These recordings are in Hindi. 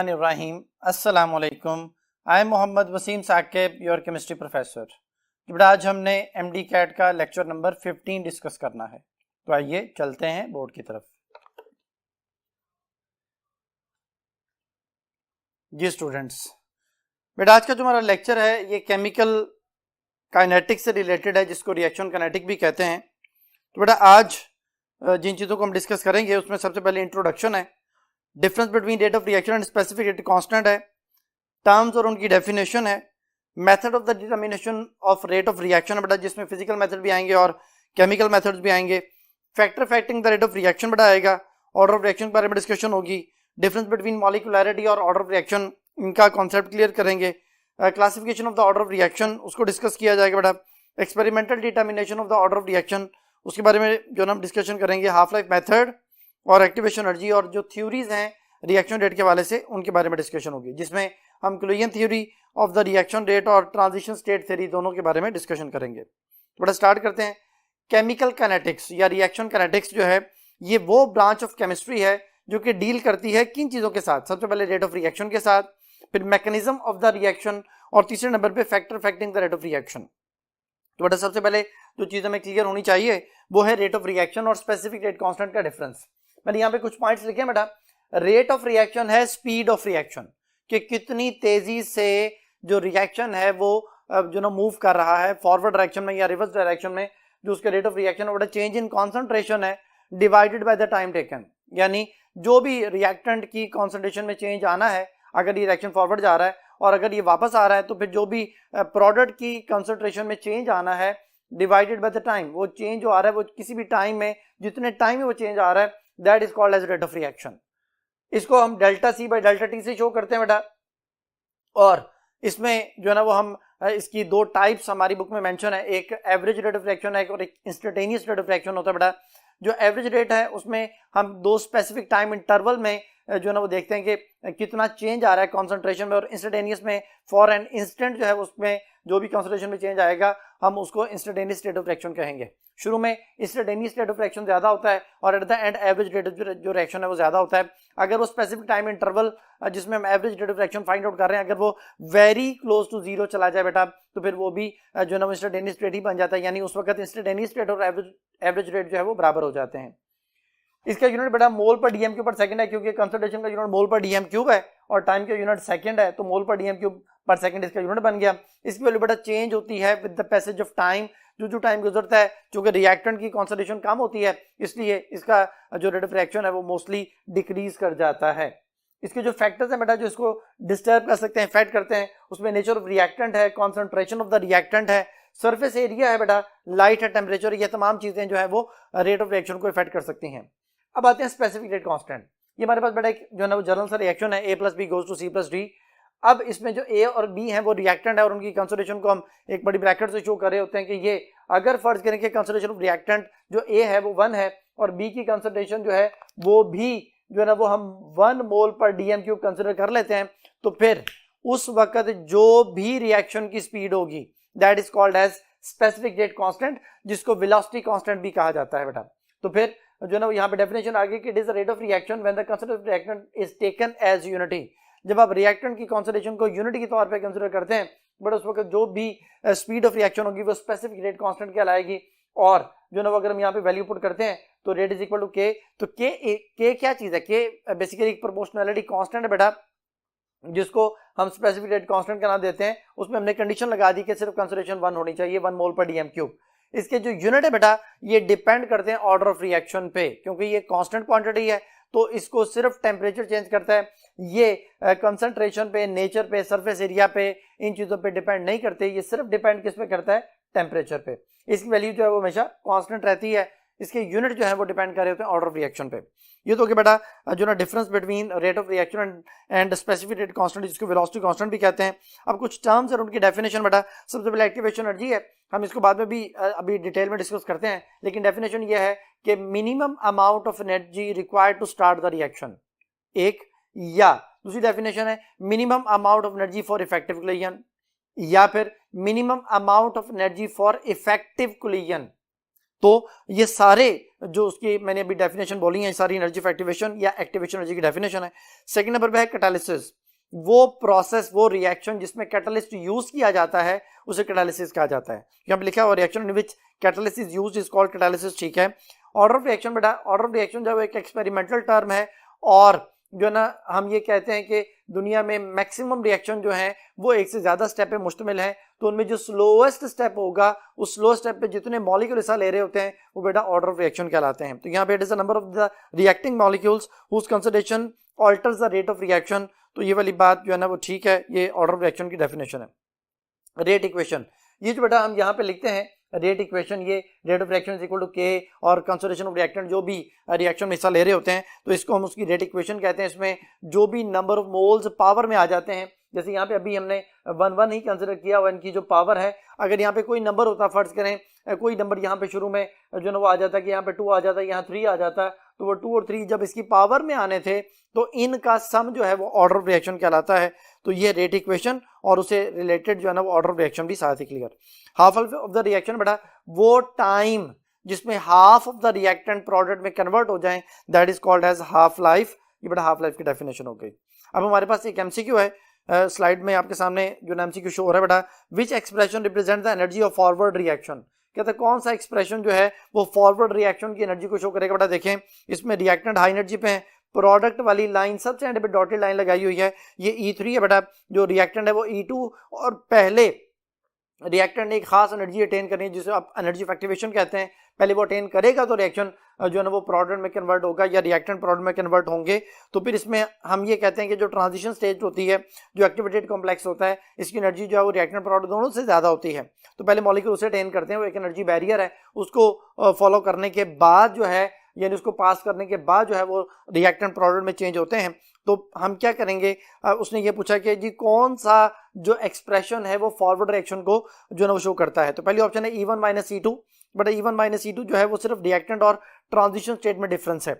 Rahim. Assalamu alaikum. I am Mohammad Wasim Saqib, your chemistry professor. बेटा आज हमने MD CAT का लेक्चर नंबर 15 डिस्कस करना है, तो आइए चलते हैं बोर्ड की तरफ। जी स्टूडेंट्स, बेटा आज का जो हमारा लेक्चर है ये केमिकल काइनेटिक्स से रिलेटेड है, जिसको रिएक्शन काइनेटिक भी कहते हैं। तो बेटा आज जिन चीज़ों को हम डिस्कस करेंगे उसमें सबसे पहले इंट्रोडक्शन है, difference between rate of reaction and specific rate constant है, टर्म्स और उनकी डेफिनेशन है, method of the determination of rate of reaction है बेटा, जिसमें फिजिकल मेथड भी आएंगे और केमिकल मेथड्स भी आएंगे, factor affecting the rate of reaction बेटा आएगा, ऑर्डर ऑफ रिएक्शन के बारे में डिस्कशन होगी, डिफरेंस बिटवीन मॉलिक्यूलैरिटी और ऑर्डर ऑफ रिएक्शन इनका कॉन्सेप्ट क्लियर करेंगे, classification of the order of reaction उसको डिस्कस किया जाएगा बेटा, experimental determination of the order of reaction उसके बारे में जो हम डिस्कशन करेंगे, हाफ लाइफ मेथड और एक्टिवेशन एनर्जी और जो थ्योरीज हैं रिएक्शन रेट के हवाले से उनके बारे में डिस्कशन होगी, जिसमें हम collision theory of the reaction rate और ट्रांजिशन स्टेट थ्योरी दोनों के बारे में डिस्कशन करेंगे। तो बड़ा स्टार्ट करते हैं। केमिकल काइनेटिक्स या रिएक्शन काइनेटिक्स जो है ये वो ब्रांच ऑफ केमिस्ट्री है जो कि डील करती है किन चीज़ों के साथ, सबसे पहले रेट ऑफ रिएक्शन के साथ, फिर मैकेनिज्म ऑफ द रिएक्शन और तीसरे नंबर पे factor affecting the rate of reaction. तो बेटा सबसे पहले जो चीज़ हमें क्लियर होनी चाहिए वो है रेट ऑफ रिएक्शन और स्पेसिफिक रेट कांस्टेंट का डिफरेंस। मैंने यहाँ पे कुछ पॉइंट्स लिखे हैं बेटा। रेट ऑफ रिएक्शन है स्पीड ऑफ रिएक्शन, कि कितनी तेजी से जो रिएक्शन है वो जो ना मूव कर रहा है फॉरवर्ड डायरेक्शन में या रिवर्स डायरेक्शन में, जो उसका रेट ऑफ रिएक्शन है वो चेंज इन कॉन्सेंट्रेशन है divided by the time taken, यानी जो भी रिएक्टेंट की कॉन्सेंट्रेशन में चेंज आना है, अगर ये रिएक्शन फॉरवर्ड जा रहा है और अगर ये वापस आ रहा है तो फिर जो भी प्रोडक्ट की कॉन्सेंट्रेशन में चेंज आना है डिवाइडेड बाय द टाइम, वो चेंज जो आ रहा है वो किसी भी टाइम में जितने टाइम में वो चेंज आ रहा है that is called as rate of reaction. इसको हम delta C by delta T से शो करते हैं बेटा। और इसमें जो है ना वो हम इसकी दो टाइप्स हमारी बुक में मेंशन है, एक एवरेज रेट ऑफ रिएक्शन है और एक इंस्टेंटेनियस रेट ऑफ रिएक्शन होता है बेटा। जो एवरेज रेट है उसमें हम दो स्पेसिफिक टाइम इंटरवल में जो है ना वो देखते हैं कि कितना चेंज आ रहा है कॉन्सेंट्रेशन में, और इंस्टेंटेनियस में फॉर एन इंस्टेंट जो है उसमें जो भी कॉन्सेंट्रेशन में चेंज आएगा हम उसको इंस्टेंटेनियस रेट ऑफ रिएक्शन कहेंगे। शुरू में इंस्टेंटेनियस रेट ऑफ रिएक्शन ज्यादा होता है और at the end average rate जो रिएक्शन है वो ज्यादा होता है। अगर वो स्पेसिफिक टाइम इंटरवल जिसमें हम average rate of reaction find out कर रहे हैं अगर वो वेरी क्लोज टू जीरो चला जाए बेटा तो फिर वो भी जो है ना इंस्टेंटेनियस रेट ही बन जाता है, यानी उस वक्त इंस्टेंटेनियस रेट और एवरेज रेट जो है वो बराबर हो जाते हैं। इसका यूनिट बेटा मोल पर डीएम क्यूब पर सेकंड है, क्योंकि कंसंट्रेशन का unit mole per DM cube है और टाइम का यूनिट सेकंड है, तो मोल पर डीएम क्यूब पर सेकंड इसका यूनिट बन गया। इसकी वैल्यू बेटा चेंज होती है with the passage of time, जो टाइम गुजरता है, चूंकि रिएक्टेंट की कॉन्सेंट्रेशन कम होती है इसलिए इसका जो रेट ऑफ रिएक्शन है वो मोस्टली डिक्रीज कर जाता है। इसके जो फैक्टर्स हैं बेटा जो इसको डिस्टर्ब कर सकते हैं, इफेक्ट करते हैं, उसमें नेचर ऑफ रिएक्टेंट है, कॉन्सेंट्रेशन ऑफ द रिएक्टेंट है, सरफेस एरिया है बेटा, लाइट है, टेम्परेचर, ये तमाम चीजें जो है वो रेट ऑफ रिएक्शन को इफेक्ट कर सकती हैं। अब आते हैं स्पेसिफिक रेट कांस्टेंट। ये हमारे पास बेटा एक जो है ना वो जनरल सा रिएक्शन है, A + B = C + D। अब इसमें जो A और B है वो रिएक्टेंट है और उनकी कंसंट्रेशन को हम एक बड़ी ब्रैकेट से शो कर रहे होते हैं कि ये अगर फर्ज करें कि कंसंट्रेशन ऑफ रिएक्टेंट जो A है वो 1 है और B की कंसंट्रेशन जो है वो भी जो है ना वो हम 1 मोल पर डीएम क्यूब कंसिडर कर लेते हैं, तो फिर उस वक्त जो भी रिएक्शन की स्पीड होगी that is called as specific rate constant, जिसको वेलोसिटी कांस्टेंट भी कहा जाता है बेटा। तो फिर जो है ना यहाँ पे डेफिनेशन आ गई कि it is the rate of reaction when the concentration of reactant is taken as unity. जब आप रिएक्टेंट की कंसंट्रेशन को यूनिटी के तौर पे कंसीडर करते हैं बट उस वक्त जो भी स्पीड ऑफ रिएक्शन होगी वो स्पेसिफिक रेट कांस्टेंट कहलाएगी। और जो ना अगर हम यहाँ पे वैल्यू पुट करते हैं तो रेट इज इक्वल टू के, तो के क्या चीज है, के बेसिकली एक प्रोपोर्शनैलिटी कांस्टेंट है बेटा, जिसको हम स्पेसिफिक रेट कांस्टेंट का नाम देते हैं। उसमें हमने कंडीशन लगा दी कि सिर्फ कंसंट्रेशन 1 होनी चाहिए, 1 मोल पर डीएम क्यूब। इसके जो यूनिट है बेटा ये डिपेंड करते हैं ऑर्डर ऑफ रिएक्शन पे, क्योंकि ये कांस्टेंट क्वांटिटी है तो इसको सिर्फ टेम्परेचर चेंज करता है, ये कंसंट्रेशन पे, नेचर पे, सरफेस एरिया पे, इन चीजों पे डिपेंड नहीं करते, ये सिर्फ डिपेंड किस पे करता है, टेम्परेचर पे। इसकी वैल्यू जो है वो हमेशा कांस्टेंट रहती है, इसके यूनिट जो है वो डिपेंड कर रहे होते हैं ऑर्डर ऑफ रिएक्शन पे। ये तो कि बेटा जो ना difference between rate of reaction and specific rate constant, जिसको वेलोसिटी कांस्टेंट भी कहते हैं। अब कुछ टर्म्स और उनकी डेफिनेशन बेटा, सबसे पहले एक्टिवेशन एनर्जी है, हम इसको बाद में भी अभी डिटेल में डिस्कस करते हैं, लेकिन डेफिनेशन ये है कि minimum amount of energy required to start the reaction, एक, या दूसरी डेफिनेशन है minimum amount of energy for effective collision, या फिर minimum amount of energy for effective collision. तो ये सारे जो उसकी मैंने अभी डेफिनेशन बोली है सारी एनर्जी ऑफ एक्टिवेशन या एक्टिवेशन एनर्जी की डेफिनेशन है। सेकंड नंबर पे है कैटालिसिस, वो प्रोसेस वो रिएक्शन जिसमें कैटलिस्ट यूज किया जाता है उसे कैटालिसिस कहा जाता है। यहाँ पे लिखा हुआ reaction in which catalyst is used is called catalysis, ठीक है। ऑर्डर ऑफ रिएक्शन बेटा, ऑर्डर ऑफ रिएक्शन जब एक एक्सपेरिमेंटल टर्म है और जो है ना हम ये कहते हैं कि दुनिया में मैक्सिमम रिएक्शन जो है वो एक से ज्यादा स्टेप पे मुश्तमिल है, तो उनमें जो स्लोएस्ट स्टेप होगा उस स्लो स्टेप पे जितने मॉलिक्यूल हिस्सा ले रहे होते हैं वो बेटा ऑर्डर ऑफ रिएक्शन कहलाते हैं। तो यहाँ पे it is the number of the reacting molecules whose concentration alters the rate of reaction. तो ये वाली बात जो है ना वो ठीक है, ये ऑर्डर ऑफ रिएक्शन की डेफिनेशन है। रेट इक्वेशन, ये जो बेटा हम यहाँ पे लिखते हैं रेट इक्वेशन, ये rate of reaction is equal to K और कंसंट्रेशन ऑफ रिएक्टेंट जो भी रिएक्शन में हिस्सा ले रहे होते हैं तो इसको हम उसकी रेट इक्वेशन कहते हैं। इसमें जो भी नंबर ऑफ मोल्स पावर में आ जाते हैं, जैसे यहाँ पे अभी हमने 1 ही कंसिडर किया, 1 की जो पावर है, अगर यहाँ पे कोई नंबर होता, फर्ज करें कोई नंबर यहाँ पे शुरू में जो ना वो आ जाता है कि यहाँ पे 2 आ जाता है, यहाँ 3 आ जाता है, तो वो 2 और 3 जब इसकी पावर में आने थे तो इनका सम जो है वो ऑर्डर ऑफ रिएक्शन कहलाता है। तो ये रेट इक्वेशन और उसे रिलेटेड जो है ना वो ऑर्डर ऑफ रिएक्शन भी साथ ही clear. Half of the reaction बेटा वो टाइम जिसमें half of the reactant product में कन्वर्ट हो जाए that is called as half life. ये बेटा हाफ लाइफ की डेफिनेशन हो गई। अब हमारे पास एक एमसीक्यू है, स्लाइड में आपके सामने जो एमसीक्यू शो हो रहा है बेटा, which expression represent the energy of forward reaction, कहते हैं कौन सा एक्सप्रेशन जो है वो फॉरवर्ड रिएक्शन की एनर्जी को शो करेगा। बेटा देखें इसमें रिएक्टेंट हाई एनर्जी पे है, प्रोडक्ट वाली लाइन सबसे एंड पे डॉटेड लाइन लगाई हुई है, ये E3 है बेटा, जो रिएक्टेंट है वो E2 और पहले रिएक्टेंट ने एक खास एनर्जी अटेन करनी है जिसे आप एनर्जी ऑफ एक्टिवेशन कहते हैं। पहले वो अटेन करेगा तो रिएक्शन जो है ना वो प्रोडक्ट में कन्वर्ट होगा या रिएक्टेंट प्रोडक्ट में कन्वर्ट होंगे। तो फिर इसमें हम ये कहते हैं कि जो ट्रांजिशन स्टेज होती है, जो एक्टिवेटेड कॉम्प्लेक्स होता है, इसकी एनर्जी जो है वो रिएक्टेंट प्रोडक्ट दोनों से ज्यादा होती है। तो पहले मॉलिक्यूल उसे अटेन करते हैं, वो एक एनर्जी बैरियर है, उसको फॉलो करने के बाद जो है यानी उसको पास करने के बाद जो है वो रिएक्टेंट प्रोडक्ट में चेंज होते हैं। तो हम क्या करेंगे, उसने ये पूछा कि जी कौन सा जो एक्सप्रेशन है वो फॉरवर्ड रिएक्शन को जो है ना वो शो करता है। तो पहली ऑप्शन है E1 minus E2, but E1 minus E2 जो है वो सिर्फ रिएक्टेंट और ट्रांजिशन स्टेट में डिफरेंस है।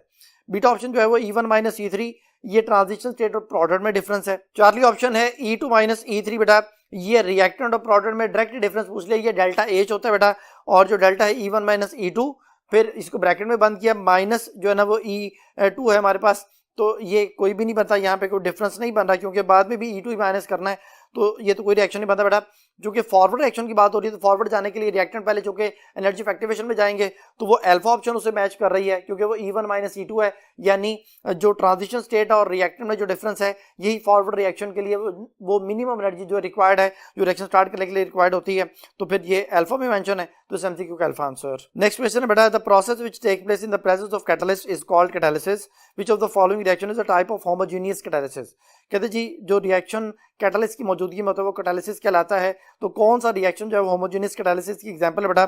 बीटा ऑप्शन जो है वो E1 माइनस E3, ये ट्रांजिशन स्टेट और प्रोडक्ट में डिफरेंस है। चार्ली ऑप्शन है E2 माइनस E3, बेटा ये रिएक्टेंट और प्रोडक्ट में डायरेक्ट डिफरेंस पूछ लिया, ये डेल्टा H होता है बेटा, और जो डेल्टा है E1 माइनस E2, फिर इसको ब्रैकेट में बंद किया, माइनस जो है ना वो E2 है हमारे पास, तो ये कोई भी नहीं बनता, यहाँ पे कोई डिफरेंस नहीं बन रहा क्योंकि बाद में भी E2 ही माइनस करना है, तो ये तो कोई रिएक्शन नहीं बनता बेटा। जो कि फॉरवर्ड रिएक्शन की बात हो रही है तो फॉरवर्ड जाने के लिए रिएक्टेंट पहले चूंकि एनर्जी ऑफ एक्टिवेशन में जाएंगे तो वो अल्फा ऑप्शन उसे मैच कर रही है क्योंकि वो E1 माइनस E2 है, यानी जो ट्रांजिशन स्टेट और रिएक्टेंट में जो डिफरेंस है यही फॉरवर्ड रिएक्शन के लिए वो मिनिमम एनर्जी जो रिक्वायर्ड है, जो रिएक्शन स्टार्ट करने के लिए रिक्वायर्ड होती है, तो फिर ये अल्फा में मेंशन है, तो इस एमसीक्यू का अल्फा आंसर। नेक्स्ट क्वेश्चन है बेटा, the process which take place in the presence of catalyst is called catalysis, which of the following reaction is a type of homogeneous catalysis. कहते जी जो रिएक्शन कैटालिस्ट की मौजूदगी में होता है वो कैटालिसिस कहलाता है, तो कौन सा रिएक्शन जो है वो होमोजेनियस कैटालिसिस की एग्जांपल है बेटा।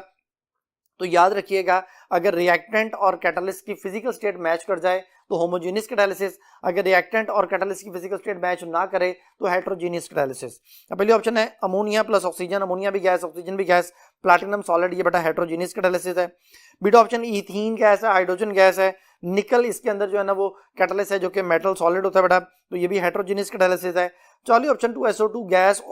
तो याद रखिएगा अगर रिएक्टेंट और कैटालिस्ट की फिजिकल स्टेट मैच कर जाए तो होमोजेनियस कैटालिसिस, अगर रिएक्टेंट और कैटालिस्ट की फिजिकल स्टेट मैच ना करे तो हेटेरोजेनियस कैटालिसिस। पहली ऑप्शन है अमोनिया प्लस ऑक्सीजन, अमोनिया भी गैस ऑक्सीजन भी गैस, प्लैटिनम सॉलिड, ये बेटा हेटेरोजेनियस कैटालिसिस है। बीटा ऑप्शन ईथीन गैस है, हाइड्रोजन गैस है, निकल इसके अंदर जो है ना वो कैटालिस्ट है जो कि मेटल सॉलिड होता है बेटा, तो ये भी हेटेरोजेनियस कैटालिसिस है। चौथी ऑप्शन 2SO2 गैस,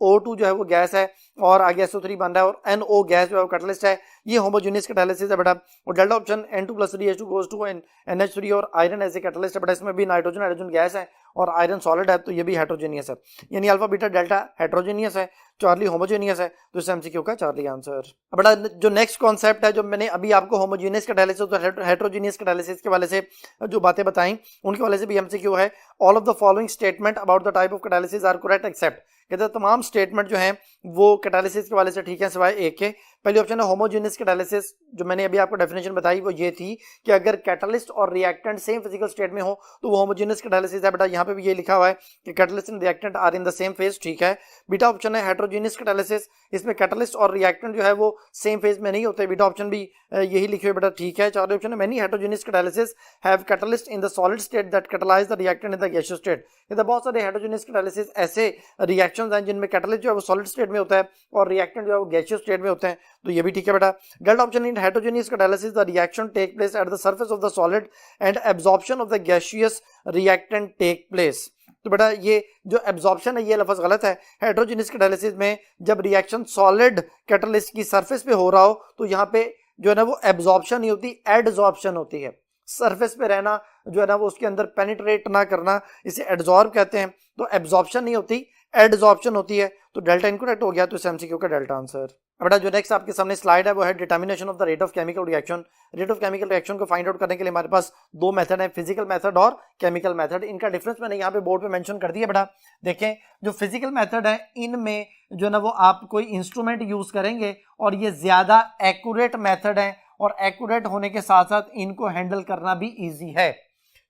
O2 जो है वो गैस है और आगे SO3 बन रहा है और NO गैस जो है वो कैटालिस्ट है, ये होमोजेनियस कैटालिसिस है बेटा। और delta option N2+3H2 goes to NH3 और आयरन ऐसे कैटालिस्ट है बेटा, इसमें भी नाइट्रोजन हाइड्रोजन गैस है और आयरन सॉलिड है, तो ये भी हेटेरोजेनियस है, यानी अल्फा बीटा डेल्टा हेटेरोजेनियस है, चार्ली होमोजेनियस है, तो इस एमसीक्यू का चार्ली आंसर। अब बेटा जो नेक्स्ट कॉन्सेप्ट है जो मैंने अभी आपको होमोजेनियस कैटालिसिस और हेटेरोजेनियस कैटालिसिस के वाले से जो बातें बताई उनके वाले से भी एमसीक्यू है। All of the following statement about the type of catalysis are correct except, कहते हैं तमाम स्टेटमेंट जो हैं वो कैटालिसिस के वाले से ठीक है सिवाय एक के। पहली ऑप्शन है होमोजेनियस कैटालिसिस, जो मैंने अभी आपको डेफिनेशन बताई वो ये थी कि अगर कैटालिस्ट और रिएक्टेंट सेम फिजिकल स्टेट में हो तो वो होमोजेनियस कैटालिसिस है बेटा, यहाँ पे भी ये लिखा हुआ है कि catalyst and reactant are in the same phase, ठीक है। बीटा ऑप्शन है हेटेरोजेनियस कैटालिसिस, इसमें कैटालिस्ट और रिएक्टेंट जो है वो सेम फेज में नहीं होते, बीटा ऑप्शन भी यही लिखे हुए बेटा, ठीक है। चार ऑप्शन है many heterogeneous catalysis have catalyst in the solid state that catalyse the reactant in the gaseous state, कहते हैं बहुत सारे हेटेरोजेनियस कैटालिसिस ऐसे रिएक्शंस हैं जिनमें कैटालिस्ट जो है वो सॉलिड स्टेट में होता है और रिएक्टेंट जो है वो गैसियस स्टेट में होते हैं, तो ये भी ठीक है बेटा। Delta option in heterogeneous catalysis the reaction take place at the surface of the solid and absorption of the gaseous reactant take place, तो बेटा ये जो एब्जॉर्प्शन है ये लफ्ज गलत है। हेटेरोजेनियस कैटालिसिस में जब रिएक्शन सॉलिड कैटालिस्ट की सरफेस पे हो रहा हो तो यहाँ पे जो है ना वो एब्जॉर्प्शन नहीं होती, एडजॉर्प्शन होती है। सरफेस पे रहना जो है ना वो उसके अंदर पेनिट्रेट ना करना, इसे एडजॉर्ब कहते हैं। तो एब्जॉर्प्शन नहीं होती, एडजॉर्प्शन होती है। तो डेल्टा इनकरेक्ट हो गया, तो इस एमसीक्यू का डेल्टा आंसर। बेटा जो नेक्स्ट आपके सामने स्लाइड है वो है determination of the rate of chemical reaction. Rate of chemical reaction को फाइंड आउट करने के लिए हमारे पास दो मेथड है, फिजिकल मेथड और केमिकल मेथड। इनका डिफरेंस मैंने यहाँ पे बोर्ड पे मेंशन कर दिया बेटा। देखें जो फिजिकल मेथड है इनमें जो ना वो आप कोई इंस्ट्रूमेंट यूज करेंगे और ये ज्यादा एक्यूरेट मेथड है, और एक्यूरेट होने के साथ साथ इनको हैंडल करना भी ईजी है।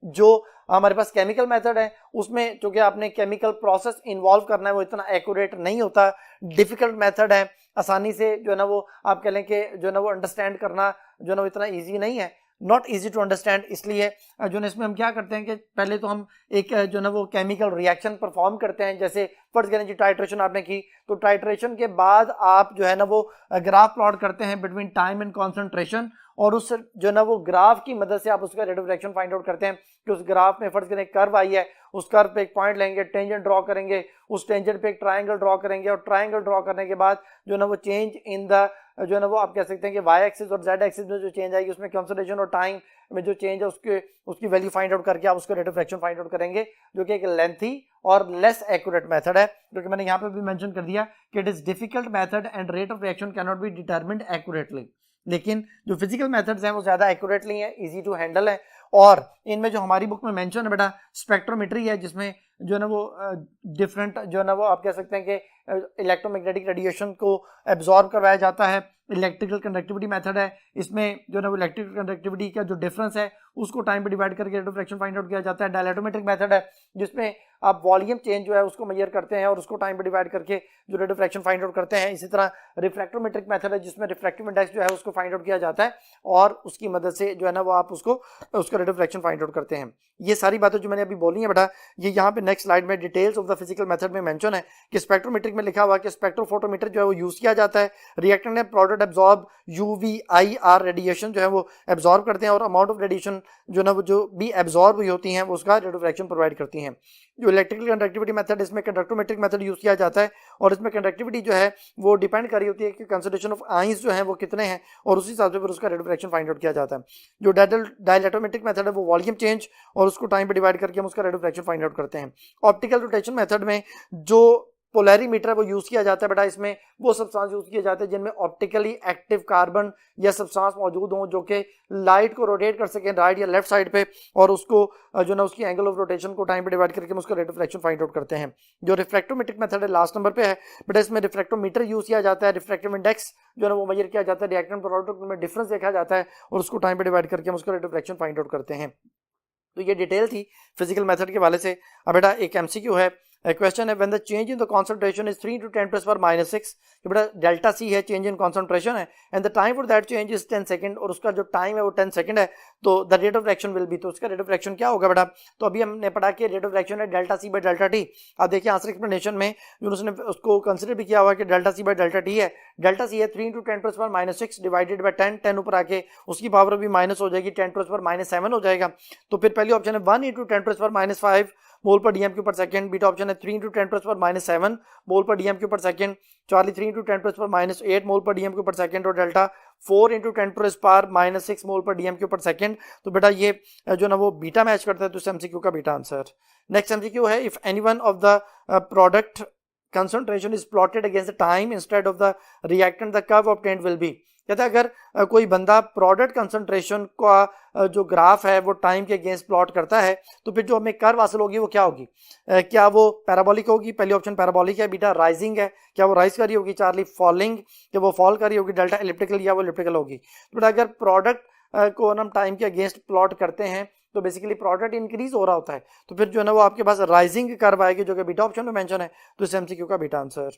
जो हमारे पास केमिकल मेथड है उसमें चूंकि आपने केमिकल प्रोसेस इन्वॉल्व करना है, वो इतना एक्यूरेट नहीं होता, डिफिकल्ट मेथड है, आसानी से जो है ना वो आप कह लें कि जो है ना वो अंडरस्टैंड करना जो है ना वो इतना इजी नहीं है, नॉट इजी टू अंडरस्टैंड। इसलिए जो है इसमें हम क्या करते हैं कि पहले तो हम एक जो है ना वो केमिकल रिएक्शन परफॉर्म करते हैं। जैसे फर्स्ट करें जी टाइट्रेशन आपने की, तो टाइट्रेशन के बाद आप जो है ना वो ग्राफ प्लॉट करते हैं बिटवीन टाइम एंड कॉन्सेंट्रेशन, और उस जो है ना वो ग्राफ की मदद से आप उसका rate of reaction find out करते हैं कि उस ग्राफ में फर्स्ट करें कर्व आई है, उस कर्व पे एक पॉइंट लेंगे, टेंजेंट ड्रॉ करेंगे, उस टेंजेंट पे एक ट्रायंगल ड्रॉ करेंगे, और ट्रायंगल ड्रॉ करने के बाद जो है ना वो चेंज इन द जो है ना वो आप कह सकते हैं कि वाई एक्सिस और जेड एक्सिस में जो चेंज आएगी उसमें कंसंट्रेशन और टाइम में जो चेंज है उसकी वैल्यू फाइंड आउट करके आप उसका rate of reaction find out करेंगे, जो कि एक लेंथी और लेस एक्यूरेट मेथड है। क्योंकि मैंने यहाँ पे भी मेंशन कर दिया कि it is difficult method and rate of reaction can not be determined accurately. लेकिन जो फिजिकल मेथड्स हैं वो ज्यादा एक्यूरेटली हैं, इजी टू हैंडल है। और इनमें जो हमारी बुक में मेंशन है बेटा स्पेक्ट्रोमेट्री है, जिसमें जो है ना वो डिफरेंट जो है ना वो आप कह सकते हैं कि इलेक्ट्रोमैग्नेटिक रेडिएशन को एब्जॉर्ब करवाया जाता है। इलेक्ट्रिकल कंडक्टिविटी मेथड है, इसमें जो है ना वो इलेक्ट्रिकल कंडक्टिविटी का जो डिफरेंस है उसको टाइम पे डिवाइड करके rate of reaction find out किया जाता है। डायलेटोमेट्रिक मेथड है, जिसमें आप वॉल्यूम चेंज जो है उसको मेजर करते हैं और उसको टाइम पे डिवाइड करके जो rate of reaction find out करते हैं। इसी तरह रिफ्रैक्टोमेट्रिक मेथड है, जिसमें रिफ्रैक्टिव इंडेक्स जो है उसको फाइंड आउट किया जाता है और उसकी मदद से जो है ना वो आप उसका rate of reaction find out करते हैं। ये सारी बातें जो मैंने अभी बोली है बेटा, ये यहाँ पे नेक्स्ट स्लाइड में details of the physical method में मेंशन है कि स्पेक्ट्रोमेट्रिक में लिखा हुआ है कि स्पेक्ट्रोफोटोमीटर जो है वो यूज किया जाता है। रिएक्टेंट ने प्रोडक्ट एब्जॉर्ब UV-IR रेडिएशन जो है वो एब्जॉर्ब करते हैं, और अमाउंट ऑफ रेडिएशन जो ना वो जो भी एब्जॉर्ब हुई होती हैं वो उसका रेट ऑफ रिएक्शन प्रोवाइड करती हैं। जो इलेक्ट्रिकल कंडक्टिविटी मेथड, इसमें कंडक्टोमेट्रिक मेथड यूज किया जाता है, और इसमें कंडक्टिविटी जो है वो डिपेंड कर रही होती है कि कंसंट्रेशन ऑफ आयंस जो है वो कितने हैं, और उसी हिसाब से फिर उसका rate of reaction find out किया जाता है। जो डायलेटोमेट्रिक मेथड है वो वॉल्यूम चेंज और उसको टाइम पे डिवाइड करके हम उसका rate of reaction find out करते हैं। ऑप्टिकल रोटेशन मेथड में जो पोलैरीमीटर है वो यूज किया जाता है बेटा, इसमें वो सब्सटेंस यूज किए जाते हैं जिनमें ऑप्टिकली एक्टिव कार्बन या सब्सटेंस मौजूद हों जो कि लाइट को रोटेट कर सकें राइट या लेफ्ट साइड पे, और उसको जो ना उसकी एंगल ऑफ रोटेशन को टाइम पे डिवाइड करके हम उसका rate of reaction find out करते हैं। जो रिफ्रैक्टोमेट्रिक मेथड है लास्ट नंबर पे है बेटा, इसमें रिफ्रैक्टोमीटर यूज किया जाता है, रिफ्रैक्टिव इंडेक्स जो है वो मेजर किया जाता है, रिएक्टेंट प्रोडक्ट में डिफरेंस देखा जाता है और उसको टाइम पे डिवाइड करके हम उसका rate of reaction find out करते हैं। तो ये डिटेल थी फिजिकल मेथड के वाले से। अब बेटा एक एमसीक्यू है, क्वेश्चन है when the change in the concentration is 3 × 10⁻⁶, कि बेटा डेल्टा सी है, चेंज इन कंसंट्रेशन है, and the time for that change is 10 second, और उसका जो टाइम है वो 10 सेकंड है, तो the rate of reaction will B, तो उसका रेट ऑफ रिएक्शन क्या होगा बेटा। तो अभी हमने पढ़ा कि रेट ऑफ रिएक्शन है delta C by delta T. अब देखिए आंसर एक्सप्लेनेशन में जो उसने उसको कंसिडर भी किया हुआ कि delta C by delta T है। डेल्टा सी है 3 × 10⁻⁶ डिवाइडेड बाय 10 ऊपर आके उसकी पावर भी माइनस हो जाएगी, 10⁻⁷ हो जाएगा। तो फिर पहली ऑप्शन है 1 × 10⁻⁵ मोल पर डीएमक्यू पर सेकंड, बीटा ऑप्शन है 3 × 10⁻⁷ मोल पर डीएमक्यू पर सेकंड, चार्ली 3 × 10⁻8 मोल पर डीएमक्यू पर सेकंड, और डेल्टा 4 × 10⁻⁶ मोल पर डीएमक्यू पर सेकंड। तो बेटा ये जो ना वो बीटा मैच करता है, तो इस एमसीक्यू का बीटा आंसर। नेक्स्ट एमसीक्यू है if any one of the product concentration is plotted against the time instead of the reactant, the curve obtained will be, कहते हैं अगर कोई बंदा प्रोडक्ट कंसंट्रेशन का जो ग्राफ है वो टाइम के अगेंस्ट प्लॉट करता है तो फिर जो हमें कर्व हासिल होगी वो क्या होगी, क्या वो पैराबोलिक होगी। पहली ऑप्शन पैराबोलिक है, बीटा राइजिंग है, क्या वो राइज कर रही होगी, चार्ली फॉलिंग, क्या वो फॉल कर रही होगी, डेल्टा एलिप्टिकल या वो एलिप्टिकल होगी। तो अगर प्रोडक्ट को हम टाइम के अगेंस्ट प्लॉट करते हैं तो बेसिकली प्रोडक्ट इंक्रीज हो रहा होता है, तो फिर जो है ना वो आपके पास राइजिंग कर्व आएगी जो कि बीटा ऑप्शन में मेंशन है, तो इस एमसीक्यू का बीटा आंसर।